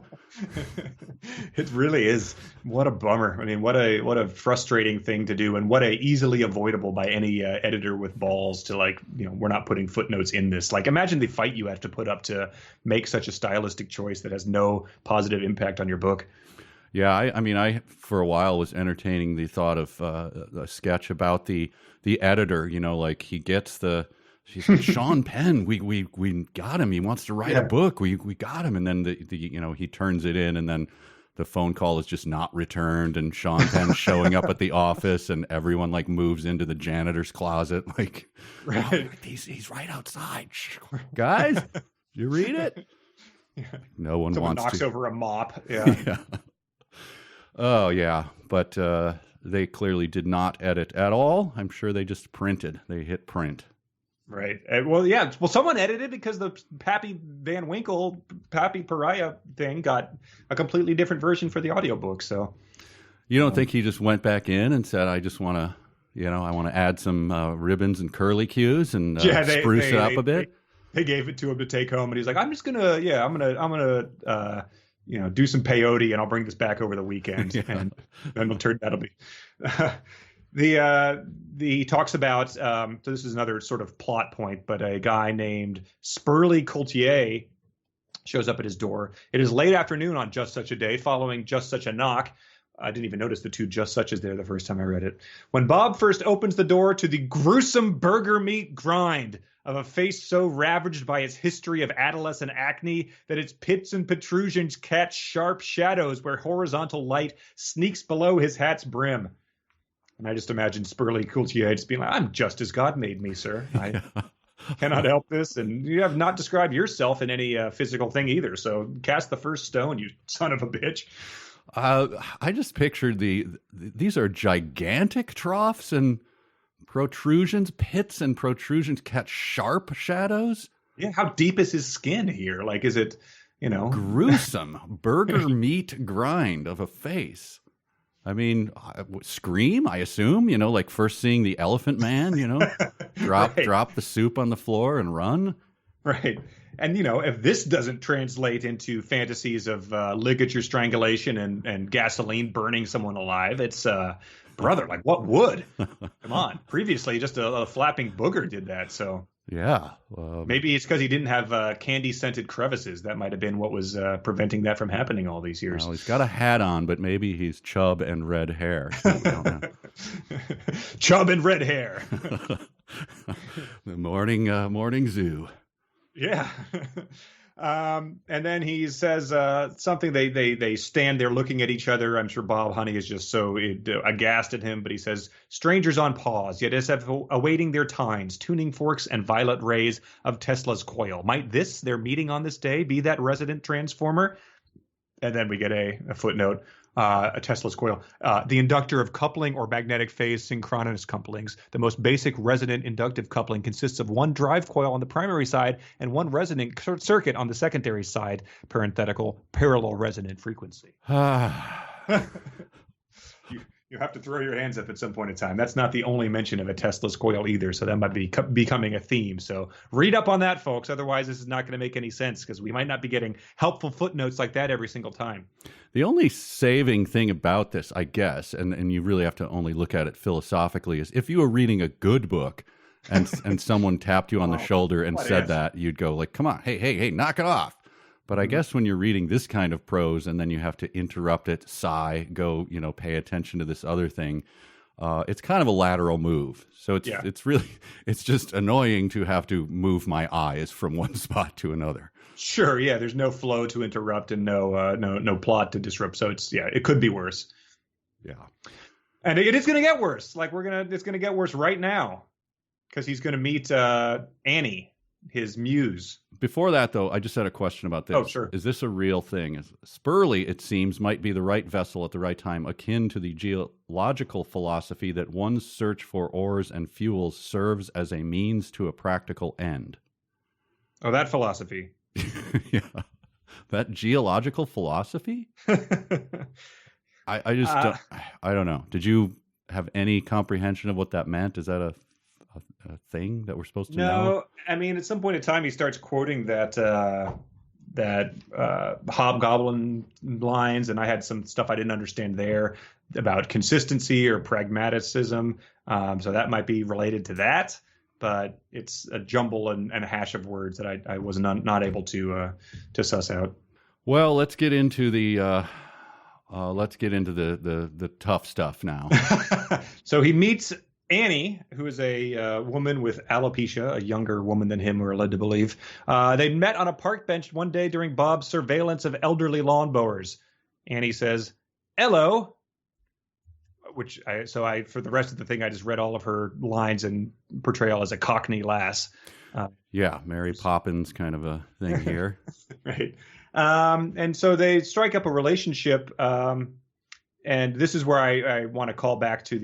It really is. What a bummer. I mean, what a frustrating thing to do, and what a easily avoidable by any editor with balls to, like, we're not putting footnotes in this. Like, imagine the fight you have to put up to make such a stylistic choice that has no positive impact on your book. Yeah, I mean, I for a while was entertaining the thought of a sketch about the editor. Like he gets the. She's like, Sean Penn, we got him. He wants to write a book. We got him. And then he turns it in, and then the phone call is just not returned, and Sean Penn showing up at the office, and everyone like moves into the janitor's closet. Like, right. He's right outside. Guys, did you read it? Yeah. No one Someone wants knocks to. over a mop. Yeah. Oh, yeah. But they clearly did not edit at all. I'm sure they just printed. They hit print. Right. Well, yeah. Well, someone edited because the Pappy Van Winkle, Pappy Pariah thing got a completely different version for the audiobook. So you don't think he just went back in and said, I just want to, I want to add some ribbons and curly cues and spruce it up a bit? They gave it to him to take home, and he's like, I'm gonna do some peyote, and I'll bring this back over the weekend, and then that'll be. He talks about, so this is another sort of plot point, but a guy named Spurley Coultier shows up at his door. It is late afternoon on just such a day, following just such a knock. I didn't even notice the two just suches there the first time I read it. When Bob first opens the door to the gruesome burger meat grind of a face so ravaged by its history of adolescent acne that its pits and protrusions catch sharp shadows where horizontal light sneaks below his hat's brim. And I just imagine Spurley Coultier just being like, I'm just as God made me, sir. I cannot help this. And you have not described yourself in any physical thing either. So cast the first stone, you son of a bitch. I just pictured these are gigantic troughs and protrusions, pits and protrusions catch sharp shadows. Yeah, how deep is his skin here? Like, is it, gruesome burger meat grind of a face? I mean, Scream, I assume, like first seeing the Elephant Man, drop the soup on the floor and run. Right. And, if this doesn't translate into fantasies of ligature strangulation and gasoline burning someone alive, it's, brother, like what would? Come on. Previously, just a flapping booger did that. So yeah, maybe it's because he didn't have candy-scented crevices. That might have been what was preventing that from happening all these years. Well, he's got a hat on, but maybe he's chub and red hair. So we don't know. Chub and red hair. The morning zoo. Yeah. And then he says something. They stand there looking at each other. I'm sure Bob Honey is just so aghast at him, but he says, strangers on pause, yet as if awaiting their tines, tuning forks and violet rays of Tesla's coil. Might this, their meeting on this day, be that resident transformer? And then we get a footnote. A Tesla's coil, the inductor of coupling or magnetic phase synchronous couplings. The most basic resonant inductive coupling consists of one drive coil on the primary side and one resonant circuit on the secondary side, parenthetical, parallel resonant frequency. You have to throw your hands up at some point in time. That's not the only mention of a Tesla's coil either, so that might be becoming a theme. So read up on that, folks. Otherwise, this is not going to make any sense because we might not be getting helpful footnotes like that every single time. The only saving thing about this, I guess, and you really have to only look at it philosophically, is if you were reading a good book and someone tapped you on the shoulder and said that, you'd go like, come on, hey, knock it off. But I guess when you're reading this kind of prose and then you have to interrupt it, sigh, go, pay attention to this other thing, it's kind of a lateral move. So it's just annoying to have to move my eyes from one spot to another. Sure, yeah. There's no flow to interrupt and no plot to disrupt. So it could be worse. Yeah, and it is going to get worse. Like it's going to get worse right now because he's going to meet Annie. his muse. Before that, though, I just had a question about this. Oh, sure. Is this a real thing? Spurley, it seems, might be the right vessel at the right time, akin to the geological philosophy that one's search for ores and fuels serves as a means to a practical end. Oh, that philosophy. Yeah. That geological philosophy? I just don't, I don't know. Did you have any comprehension of what that meant? Is that a thing that we're supposed to know? No, I mean, at some point in time, he starts quoting that hobgoblin lines, and I had some stuff I didn't understand there about consistency or pragmaticism. So that might be related to that, but it's a jumble and a hash of words that I was not able to suss out. Well, let's get into the tough stuff now. So he meets Annie, who is a woman with alopecia, a younger woman than him, we're led to believe. They met on a park bench one day during Bob's surveillance of elderly lawnmowers. Annie says, "Hello," which for the rest of the thing, I just read all of her lines and portrayal as a Cockney lass. Yeah, Mary Poppins kind of a thing here. Right. And so they strike up a relationship. And this is where I want to call back to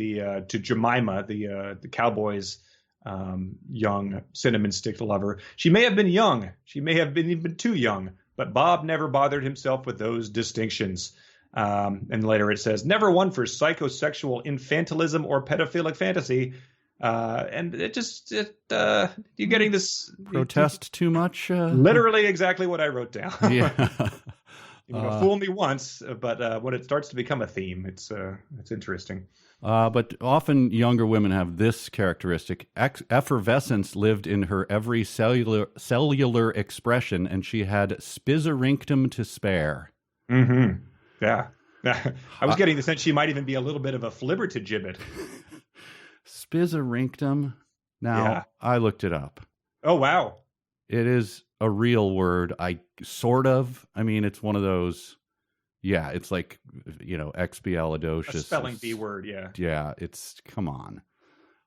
to Jemima, the cowboy's young cinnamon stick lover. She may have been young. She may have been even too young, but Bob never bothered himself with those distinctions. And later it says, never one for psychosexual infantilism or pedophilic fantasy. And you're getting this protest too much. Literally exactly what I wrote down. Yeah. Fool me once, but when it starts to become a theme, it's interesting. But often younger women have this characteristic. Effervescence lived in her every cellular expression, and she had spizzerinctum to spare. Mm-hmm. Yeah. I was getting the sense she might even be a little bit of a flibbertigibbet. Spizzerinctum? Now, yeah. I looked it up. Oh, wow. It is a real word. I mean, it's one of those. Yeah, it's like, expialidocious. A spelling bee word, yeah. Yeah, come on.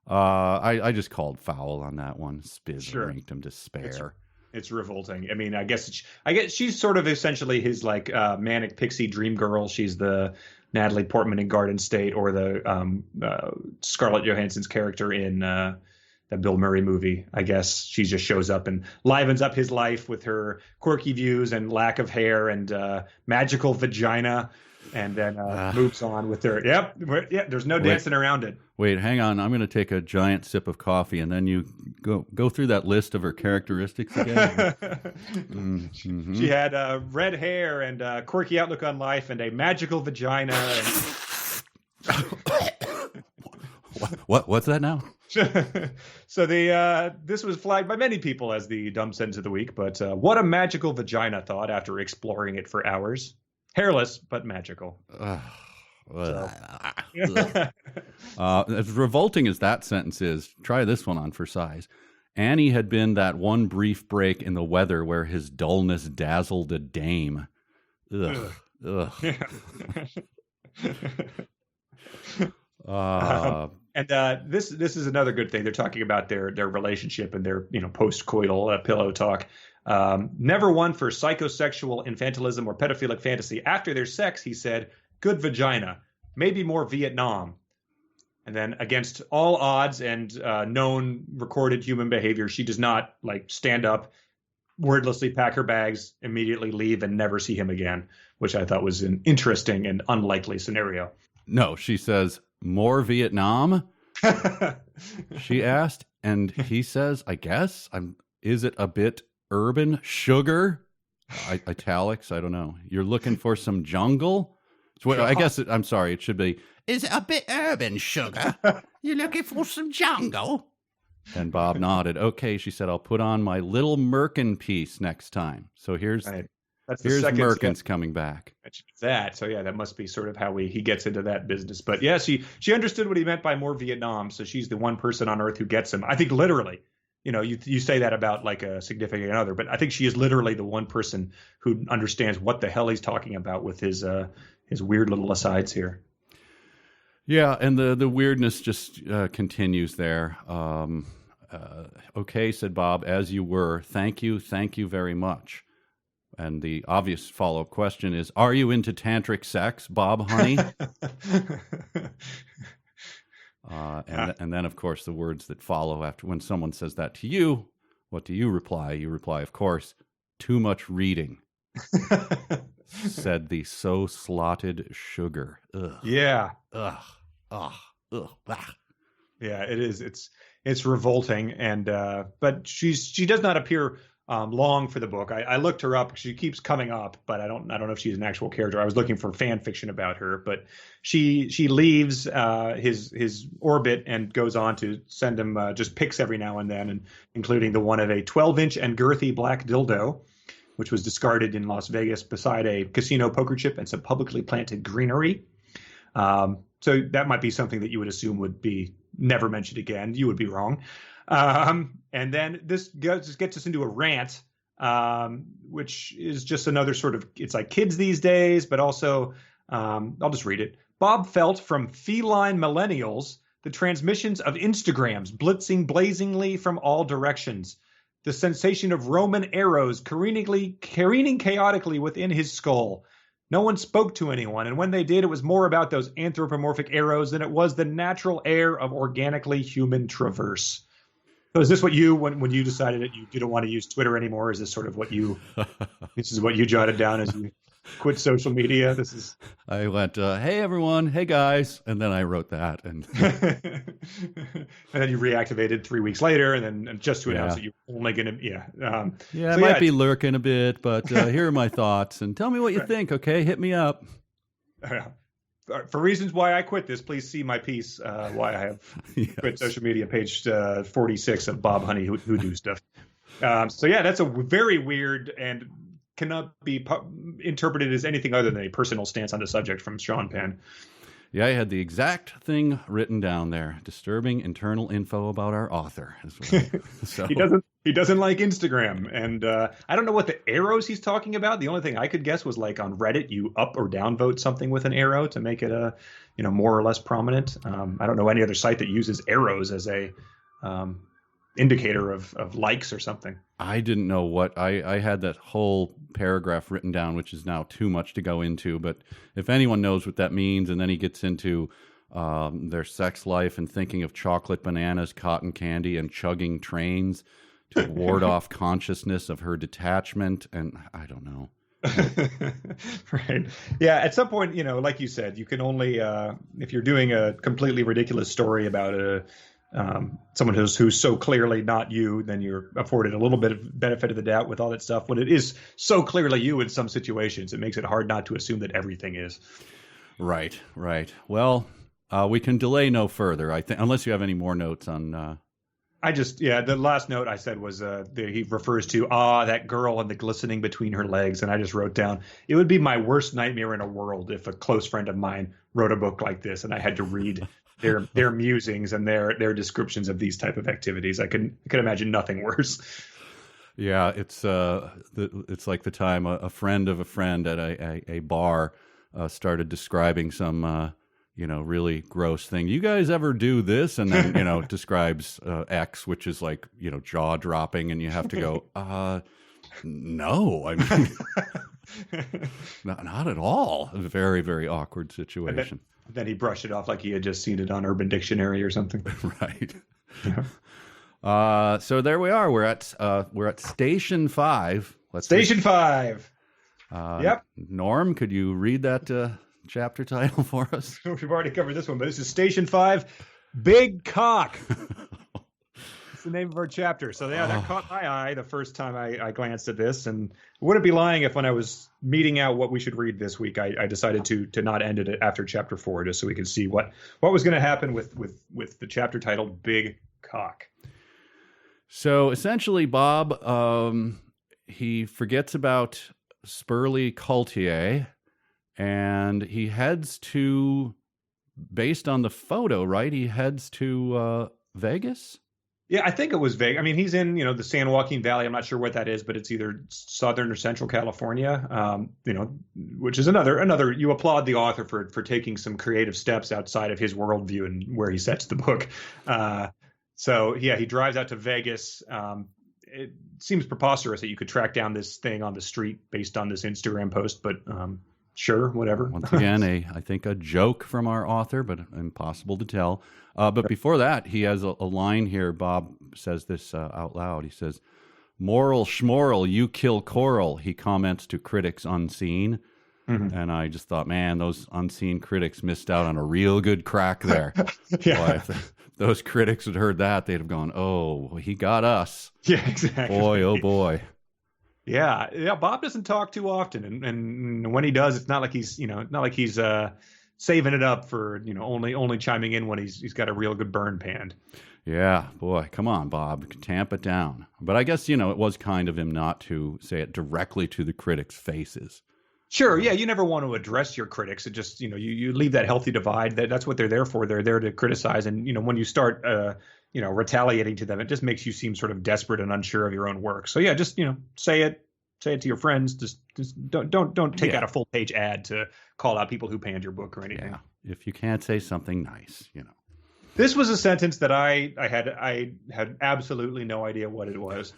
I just called foul on that one. Spizzerinctum to spare. It's revolting. I mean, I guess she's sort of essentially his like manic pixie dream girl. She's the Natalie Portman in Garden State, or the Scarlett Johansson's character in that Bill Murray movie. I guess she just shows up and livens up his life with her quirky views and lack of hair and magical vagina, and then moves on with her. Yep. There's no dancing around it. Wait, hang on. I'm going to take a giant sip of coffee, and then you go through that list of her characteristics again. Mm-hmm. She had red hair and quirky outlook on life and a magical vagina. And... What's that now? So this was flagged by many people as the dumb sentence of the week, but what a magical vagina thought after exploring it for hours. Hairless, but magical. As revolting as that sentence is, try this one on for size. Annie had been that one brief break in the weather where his dullness dazzled a dame. Ugh. And this is another good thing. They're talking about their relationship and their post-coital pillow talk. Never one for psychosexual infantilism or pedophilic fantasy. After their sex, he said, good vagina, maybe more Vietnam. And then against all odds and known recorded human behavior, she does not stand up, wordlessly pack her bags, immediately leave, and never see him again, which I thought was an interesting and unlikely scenario. No, she says, more Vietnam? She asked, and he says, I guess, is it a bit urban? Sugar? Italics, I don't know. You're looking for some jungle? I guess, I'm sorry, it should be, is it a bit urban, sugar? You're looking for some jungle? And Bob nodded. Okay, she said, I'll put on my little merkin piece next time. So here's Merkin's coming back. That. So yeah, that must be sort of how he gets into that business. But yeah, she understood what he meant by more Vietnam. So she's the one person on earth who gets him. I think literally, you say that about like a significant other, but I think she is literally the one person who understands what the hell he's talking about with his weird little asides here. Yeah, and the weirdness just continues there. Okay, said Bob, as you were. Thank you very much. And the obvious follow-up question is, are you into tantric sex, Bob, honey? And then, of course, the words that follow after when someone says that to you, what do you reply? You reply, of course, too much reading, said the so-slotted sugar. Ugh. Yeah. Ugh. Ugh. Ugh. Bah. Yeah, it is. It's revolting, and but she does not appear long for the book. I looked her up. She keeps coming up, but I don't know if she's an actual character. I was looking for fan fiction about her, but she leaves his orbit and goes on to send him just pics every now and then, and including the one of a 12-inch and girthy black dildo, which was discarded in Las Vegas beside a casino poker chip and some publicly planted greenery. So that might be something that you would assume would be never mentioned again. You would be wrong. And then this gets us into a rant, which is just another sort of, it's like kids these days, but also, I'll just read it. Bob felt from feline millennials the transmissions of Instagrams blitzing blazingly from all directions. The sensation of Roman arrows careening chaotically within his skull. No one spoke to anyone, and when they did, it was more about those anthropomorphic arrows than it was the natural air of organically human traverse. So is this what you, when you decided that you didn't want to use Twitter anymore, is this sort of what you, this is what you jotted down as you quit social media? This is. I went, hey everyone, hey guys, and then I wrote that, and and then you reactivated 3 weeks later, and then just to announce that you're only going to, I might be lurking a bit, but here are my thoughts, and tell me what you think. Okay, hit me up. For reasons why I quit this, please see my piece, why I have quit social media, page 46 of Bob Honey Hoodoo stuff. So yeah, that's a very weird and cannot be interpreted as anything other than a personal stance on the subject from Sean Penn. Yeah, I had the exact thing written down there. Disturbing internal info about our author. So. He doesn't like Instagram, and I don't know what the arrows he's talking about. The only thing I could guess was like on Reddit, you up or downvote something with an arrow to make it more or less prominent. I don't know any other site that uses arrows as a indicator of likes or something. I didn't know what I had that whole paragraph written down, which is now too much to go into. But if anyone knows what that means, and then he gets into their sex life and thinking of chocolate bananas, cotton candy, and chugging trains to ward off consciousness of her detachment, and I don't know. Right. Yeah. At some point, like you said, you can only if you're doing a completely ridiculous story about someone who's so clearly not you, then you're afforded a little bit of benefit of the doubt with all that stuff. When it is so clearly you in some situations, it makes it hard not to assume that everything is. Right. Well, we can delay no further, I think, unless you have any more notes on. The last note I said was he refers to that girl and the glistening between her legs, and I just wrote down, it would be my worst nightmare in a world if a close friend of mine wrote a book like this and I had to read their musings and their descriptions of these type of activities. I could imagine nothing worse. Yeah, it's like the time a friend of a friend at a bar started describing some really gross thing. You guys ever do this? And then describes X, which is like jaw dropping, and you have to go, no, I mean, not at all. A very, very awkward situation. Then he brushed it off like he had just seen it on Urban Dictionary or something. Right. Yeah. So there we are. We're at Station 5. Station 5. Yep. Norm, could you read that chapter title for us? We've already covered this one, but this is Station 5, Big Cock. It's the name of our chapter. So yeah, that caught my eye the first time I glanced at this, and I wouldn't be lying if when I was meeting out what we should read this week, I decided to not end it after chapter 4, just so we could see what was going to happen with the chapter titled Big Cock. So essentially, Bob, he forgets about Spurley Coultier, and he heads to, based on the photo, right? He heads to Vegas? Yeah, I think it was Vegas. I mean, he's in, the San Joaquin Valley. I'm not sure what that is, but it's either Southern or Central California, which is another, you applaud the author for taking some creative steps outside of his worldview and where he sets the book. So yeah, he drives out to Vegas. It seems preposterous that you could track down this thing on the street based on this Instagram post, but sure, whatever. Once again, I think a joke from our author, but impossible to tell. But before that, he has a line here. Bob says this out loud. He says, "Moral schmoral, you kill coral," he comments to critics unseen. Mm-hmm. And I just thought, man, those unseen critics missed out on a real good crack there. Yeah. Boy, if those critics had heard that, they'd have gone, oh, he got us. Yeah, exactly. Boy, oh boy. Yeah. Bob doesn't talk too often, and when he does, it's not like he's saving it up for only chiming in when he's got a real good burn pan. Yeah, boy, come on, Bob, tamp it down. But I guess it was kind of him not to say it directly to the critics' faces. Sure, yeah, you never want to address your critics. It just you leave that healthy divide. That's what they're there for. They're there to criticize, and when you start retaliating to them, it just makes you seem sort of desperate and unsure of your own work. So yeah, just say it to your friends. Just don't take out a full page ad to call out people who panned your book or anything. Yeah, if you can't say something nice, This was a sentence that I had absolutely no idea what it was.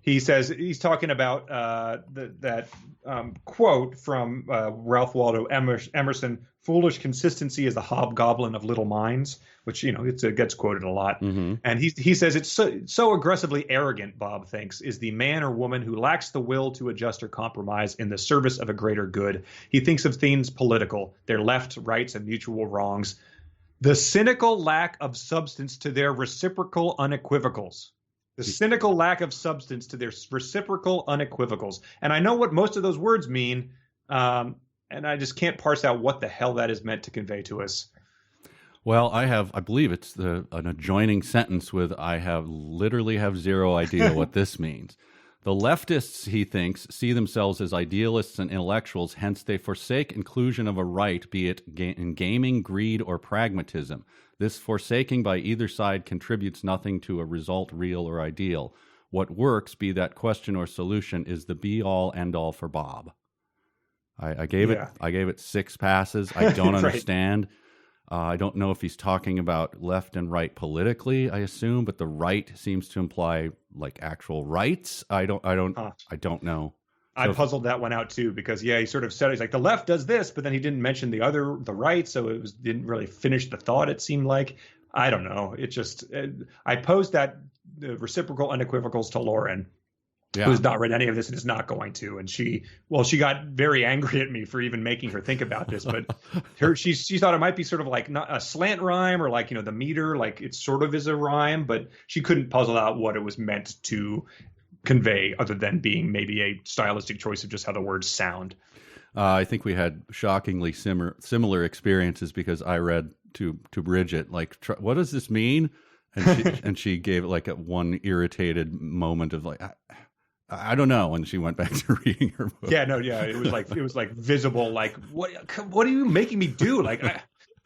He says he's talking about that quote from Ralph Waldo Emerson: "Foolish consistency is the hobgoblin of little minds," which it gets quoted a lot. Mm-hmm. And he says it's so aggressively arrogant. Bob thinks is the man or woman who lacks the will to adjust or compromise in the service of a greater good. He thinks of things political, their left, rights, and mutual wrongs. The cynical lack of substance to their reciprocal unequivocals. The cynical lack of substance to their reciprocal unequivocals. And I know what most of those words mean, and I just can't parse out what the hell that is meant to convey to us. Well, I believe it's an adjoining sentence with, literally have zero idea what this means. The leftists, he thinks, see themselves as idealists and intellectuals, hence they forsake inclusion of a right, be it in gaming, greed, or pragmatism. This forsaking by either side contributes nothing to a result real or ideal. What works, be that question or solution, is the be-all, end-all for Bob. I gave it 6 passes. I don't Right. understand. I don't know if he's talking about left and right politically, I assume, but the right seems to imply like actual rights. I don't know. I puzzled that one out too, because he sort of said, he's like, the left does this, but then he didn't mention the right. So didn't really finish the thought. It seemed like, I don't know. It just, I posed that reciprocal unequivocals to Lauren, who's not read any of this and is not going to. And she got very angry at me for even making her think about this, but she thought it might be sort of like not a slant rhyme or like, the meter, like it sort of is a rhyme, but she couldn't puzzle out what it was meant to convey other than being maybe a stylistic choice of just how the words sound. I think we had shockingly similar experiences, because I read to Bridget, like, what does this mean? And she gave it like one irritated moment of like, I don't know. And she went back to reading her book. Yeah, no, yeah. It was like visible. Like, what are you making me do? Like,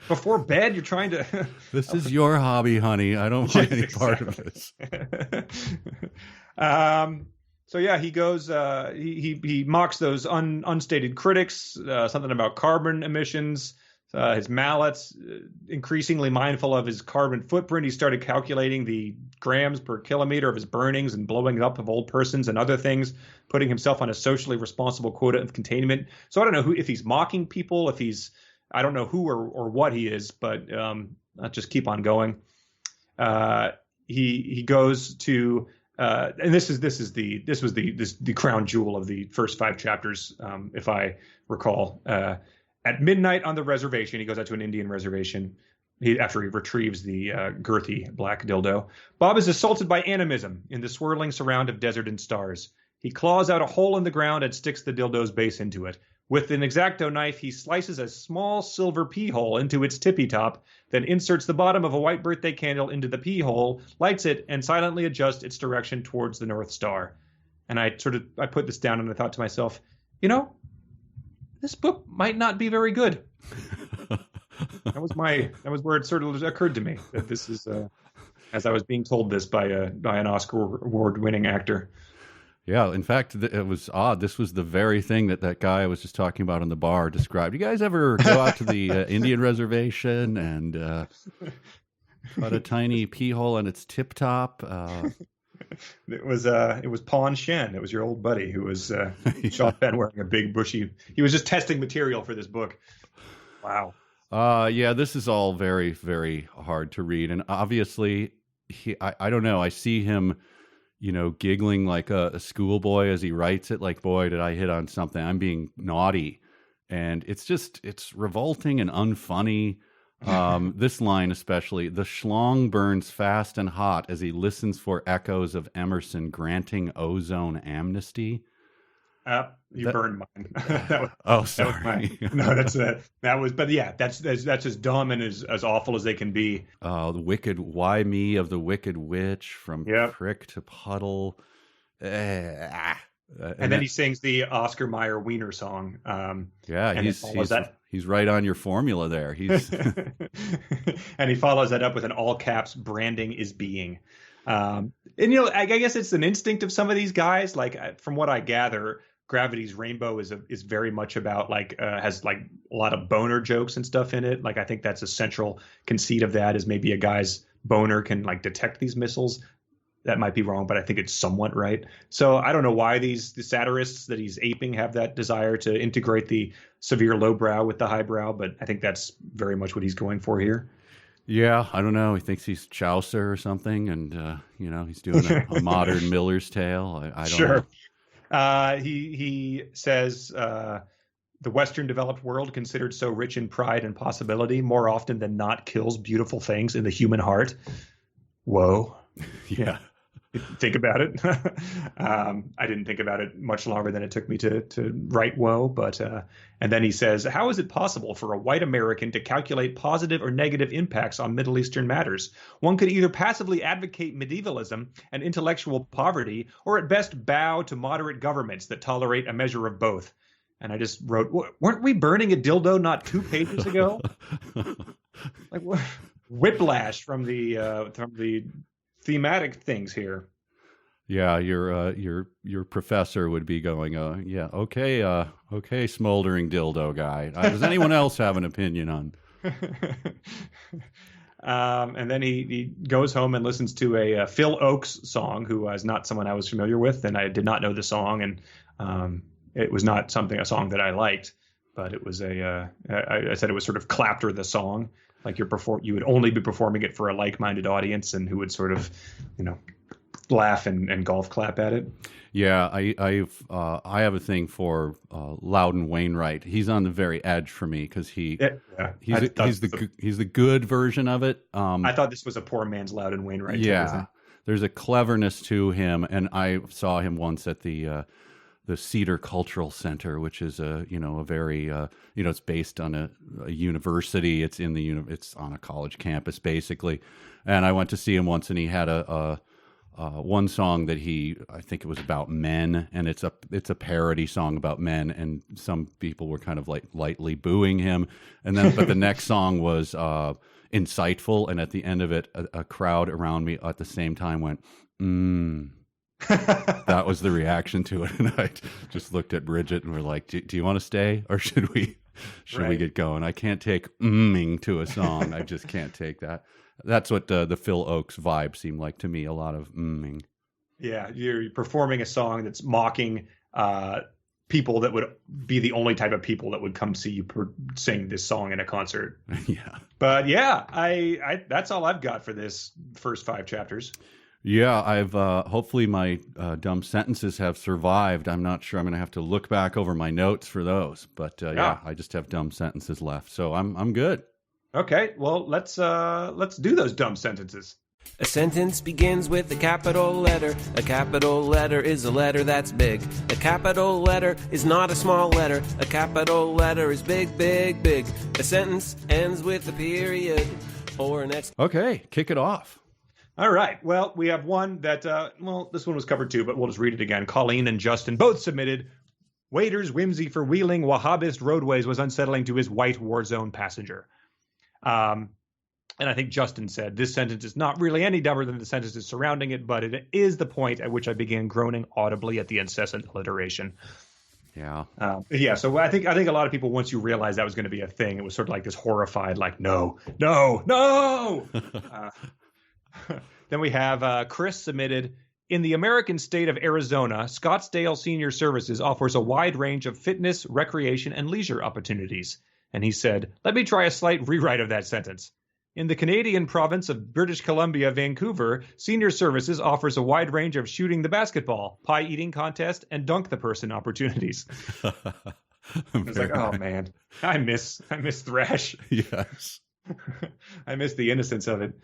before bed, you're trying to. This is your hobby, honey. I don't want any part of this. So yeah, he goes. He mocks those unstated critics. Something about carbon emissions. His mallets, increasingly mindful of his carbon footprint, he started calculating the grams per kilometer of his burnings and blowing up of old persons and other things, putting himself on a socially responsible quota of containment. So I don't know if he's mocking people, I don't know who or what he is, but I'll just keep on going. He goes to, and this was the crown jewel of the first 5 chapters, if I recall. At midnight on the reservation, he goes out to an Indian reservation after he retrieves the girthy black dildo. Bob is assaulted by animism in the swirling surround of desert and stars. He claws out a hole in the ground and sticks the dildo's base into it. With an X-Acto knife, he slices a small silver pea hole into its tippy top, then inserts the bottom of a white birthday candle into the pea hole, lights it, and silently adjusts its direction towards the North Star. And I put this down and I thought to myself, this book might not be very good. That was where it sort of occurred to me that this is, as I was being told this by an Oscar award-winning actor. Yeah, in fact, it was odd. This was the very thing that guy I was just talking about in the bar described. You guys ever go out to the Indian reservation and Got a tiny pee hole on its tip top. It was Pawn Shen. It was your old buddy who was Sean Penn wearing a big bushy. He was just testing material for this book. Wow. Yeah, this is all very, very hard to read. And obviously, I don't know. I see him, giggling like a schoolboy as he writes it. Like, boy, did I hit on something. I'm being naughty. And it's revolting and unfunny. This line especially, the schlong burns fast and hot as he listens for echoes of Emerson granting ozone amnesty. You burned mine. Sorry. No, but yeah, that's as dumb and as awful as they can be. The wicked, why me of the wicked witch, from prick to puddle. And then he sings the Oscar Mayer Wiener song. He's right on your formula there. He's and he follows that up with an all caps branding is being. And I guess it's an instinct of some of these guys. Like from what I gather, Gravity's Rainbow is very much about has like a lot of boner jokes and stuff in it. Like I think that's a central conceit of that is maybe a guy's boner can like detect these missiles. That might be wrong, but I think it's somewhat right. So I don't know why the satirists that he's aping have that desire to integrate the severe lowbrow with the highbrow, but I think that's very much what he's going for here. Yeah, I don't know. He thinks he's Chaucer or something, and he's doing a modern Miller's Tale. I don't know. He says the Western developed world, considered so rich in pride and possibility, more often than not kills beautiful things in the human heart. Whoa. Yeah. Think about it. I didn't think about it much longer than it took me to write woe. But and then he says, how is it possible for a white American to calculate positive or negative impacts on Middle Eastern matters? One could either passively advocate medievalism and intellectual poverty, or at best bow to moderate governments that tolerate a measure of both. And I just wrote, weren't we burning a dildo not 2 pages ago? Like whiplash from the thematic things here. Yeah, your professor would be going, okay, smoldering dildo guy. Does anyone else have an opinion on? And then he goes home and listens to a Phil Oakes song, who is not someone I was familiar with, and I did not know the song, and it was not a song that I liked, but it was I said it was sort of clapter the song. Like you would only be performing it for a like-minded audience, and who would sort of, laugh and golf clap at it. Yeah, I have a thing for Loudon Wainwright. He's on the very edge for me because he's the good version of it. I thought this was a poor man's Loudon Wainwright. Yeah, there's a cleverness to him, and I saw him once at the Cedar Cultural Center, which is a very it's based on a university. It's it's on a college campus basically, and I went to see him once, and he had a one song that I think it was about men, and it's a parody song about men, and some people were kind of like lightly booing him, and then but the next song was insightful, and at the end of it, a crowd around me at the same time went That was the reaction to it, and I just looked at Bridget and we're like, do you want to stay, or should we get going? I can't take to a song. I just can't take that. That's what the Phil Oakes vibe seemed like to me, a lot of -ing. Yeah, you're performing a song that's mocking people that would be the only type of people that would come see you sing this song in a concert. Yeah. But yeah, I that's all I've got for this first 5 chapters. Yeah, I've hopefully my dumb sentences have survived. I'm not sure. I'm going to have to look back over my notes for those. But yeah, I just have dumb sentences left, so I'm good. Okay, well let's do those dumb sentences. A sentence begins with a capital letter. A capital letter is a letter that's big. A capital letter is not a small letter. A capital letter is big, big, big. A sentence ends with a period or an exclamation. Okay, kick it off. All right. Well, we have one that, this one was covered too, but we'll just read it again. Colleen and Justin both submitted. Waiter's whimsy for wheeling Wahhabist roadways was unsettling to his white war zone passenger. And I think Justin said, this sentence is not really any dumber than the sentences surrounding it, but it is the point at which I began groaning audibly at the incessant alliteration. Yeah. Yeah. So I think a lot of people, once you realize that was going to be a thing, it was sort of like this horrified, like, no. Then we have Chris submitted, in the American state of Arizona, Scottsdale Senior Services offers a wide range of fitness, recreation, and leisure opportunities. And he said, let me try a slight rewrite of that sentence. In the Canadian province of British Columbia, Vancouver, Senior Services offers a wide range of shooting the basketball, pie eating contest, and dunk the person opportunities. I was like, oh man, I miss Thrash. Yes. I miss the innocence of it.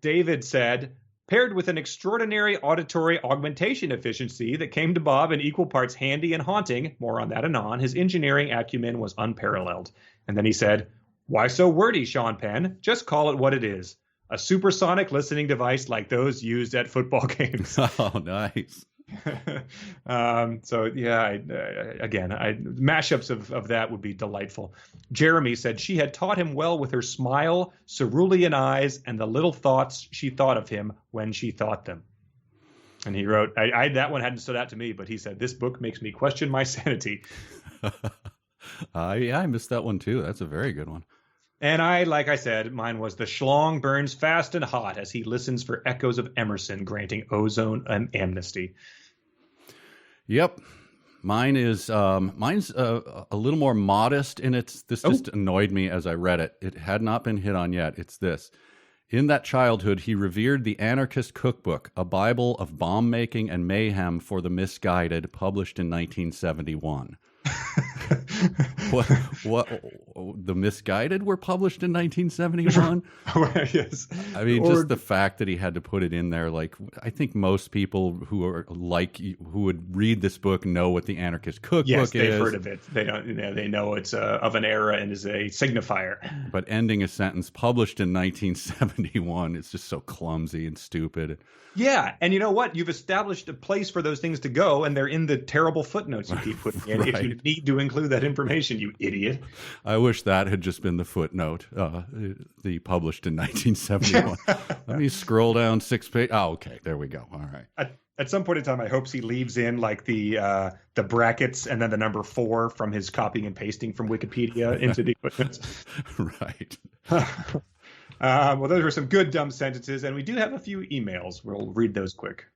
David said, paired with an extraordinary auditory augmentation efficiency that came to Bob in equal parts handy and haunting, more on that anon, his engineering acumen was unparalleled. And then he said, why so wordy, Sean Penn? Just call it what it is. A supersonic listening device like those used at football games. Oh, nice. So yeah, mashups of that would be delightful. Jeremy said she had taught him well with her smile, cerulean eyes, and the little thoughts she thought of him when she thought them. And he wrote, that one hadn't stood out to me, but he said, this book makes me question my sanity. Yeah, I missed that one too. That's a very good one. And like I said, mine was the schlong burns fast and hot as he listens for echoes of Emerson granting ozone and amnesty. Yep. Mine's a little more modest, and this just annoyed me as I read it. It had not been hit on yet. It's this. In that childhood, he revered the anarchist cookbook, a Bible of bomb making and mayhem for the misguided, published in 1971. What the misguided were published in 1971? Yes. I mean, just the fact that he had to put it in there, like, I think most people who would read this book know what the anarchist cookbook is. Yes, they've heard of it. They don't, they know it's of an era and is a signifier. But ending a sentence published in 1971 is just so clumsy and stupid. Yeah, and you know what? You've established a place for those things to go, and they're in the terrible footnotes you keep putting in. Right. If you need to include that information, you idiot. I wish that had just been the footnote, the published in 1971. Let me scroll down 6 pages. Oh, okay, there we go. All right. At some point in time, I hope he leaves in like the brackets and then the number 4 from his copying and pasting from Wikipedia into the footnotes. Right. Well, those were some good dumb sentences, and we do have a few emails. We'll read those quick.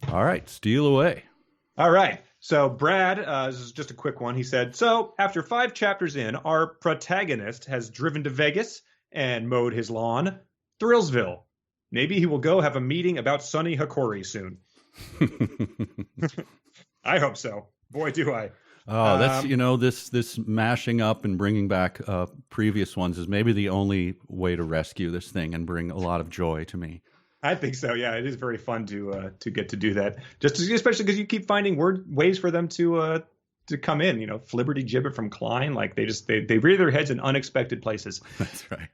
All right, steal away. All right. So Brad, this is just a quick one. He said, so after 5 chapters in, our protagonist has driven to Vegas and mowed his lawn. Thrillsville. Maybe he will go have a meeting about Sonny Hikori soon. I hope so. Boy, do I. Oh, that's, this mashing up and bringing back previous ones is maybe the only way to rescue this thing and bring a lot of joy to me. I think so. Yeah, it is very fun to get to do that. Especially because you keep finding ways for them to come in. Flibberty Gibbet from Klein, like they rear their heads in unexpected places. That's right.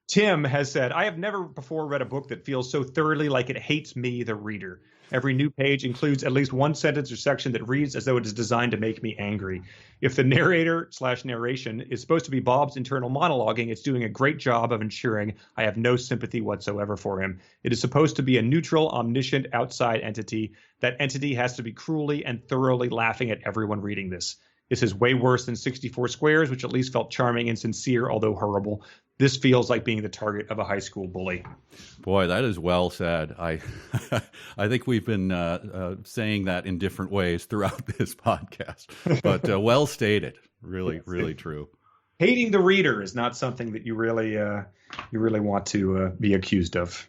Tim has said, I have never before read a book that feels so thoroughly like it hates me, the reader. Every new page includes at least one sentence or section that reads as though it is designed to make me angry. If the narrator/narration is supposed to be Bob's internal monologuing, it's doing a great job of ensuring I have no sympathy whatsoever for him. It is supposed to be a neutral, omniscient, outside entity. That entity has to be cruelly and thoroughly laughing at everyone reading this. This is way worse than 64 Squares, which at least felt charming and sincere, although horrible. This feels like being the target of a high school bully. Boy, that is well said. I think we've been saying that in different ways throughout this podcast, but well stated. Really, really true. Hating the reader is not something that you really want to be accused of.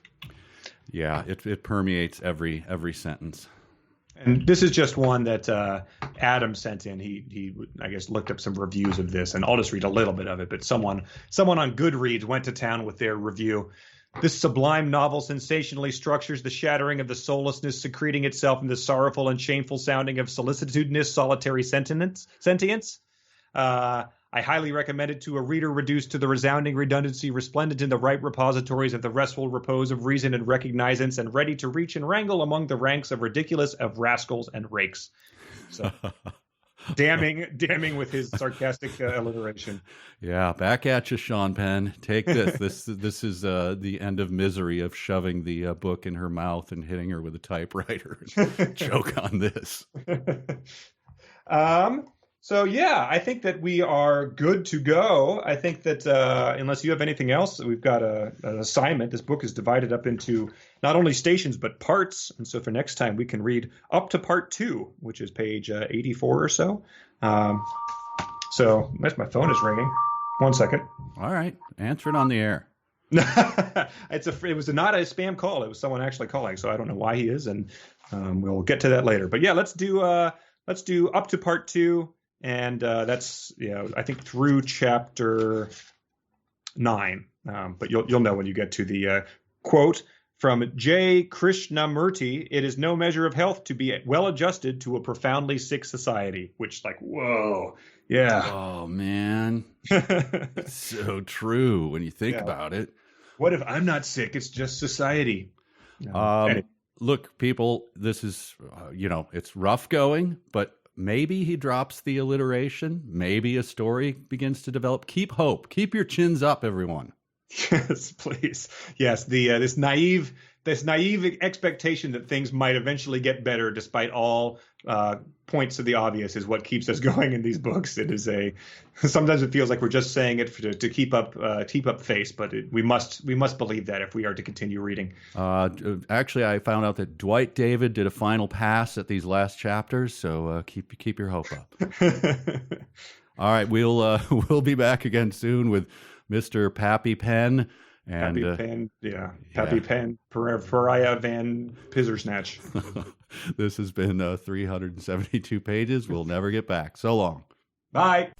Yeah, it permeates every sentence. And this is just one that Adam sent in. He I guess looked up some reviews of this, and I'll just read a little bit of it. But someone on Goodreads went to town with their review. This sublime novel sensationally structures the shattering of the soullessness secreting itself in the sorrowful and shameful sounding of solicitudinous solitary sentience. I highly recommend it to a reader reduced to the resounding redundancy resplendent in the ripe repositories of the restful repose of reason and recognizance and ready to reach and wrangle among the ranks of ridiculous of rascals and rakes. So damning with his sarcastic alliteration. Yeah, back at you, Sean Penn. Take this. This is the end of misery of shoving the book in her mouth and hitting her with a typewriter. Joke on this. So yeah, I think that we are good to go. I think that unless you have anything else, we've got an assignment. This book is divided up into not only stations but parts, and so for next time we can read up to part 2, which is page 84 or so. So my phone is ringing. 1 second. All right, answer it on the air. It was not a spam call. It was someone actually calling, so I don't know why he is, and we'll get to that later. But yeah, let's do up to part 2. And that's, I think through chapter 9. But you'll know when you get to the quote from J. Krishnamurti: "It is no measure of health to be well adjusted to a profoundly sick society." Which, like, whoa, yeah. Oh man, it's so true when you think about it. What if I'm not sick? It's just society. Anyway. Look, people, this is it's rough going, but maybe he drops the alliteration. Maybe a story begins to develop. Keep hope. Keep your chins up, everyone. Yes, please. Yes, this naive expectation that things might eventually get better, despite all points of the obvious, is what keeps us going in these books. It is sometimes it feels like we're just saying it to keep up face, but we must believe that if we are to continue reading. Actually, I found out that Dwight David did a final pass at these last chapters, so keep your hope up. All right, we'll be back again soon with Mr. Pappy Penn. And, Pappy Penn, Pariah Van Pizzersnatch. This has been 372 pages. We'll never get back. So long. Bye.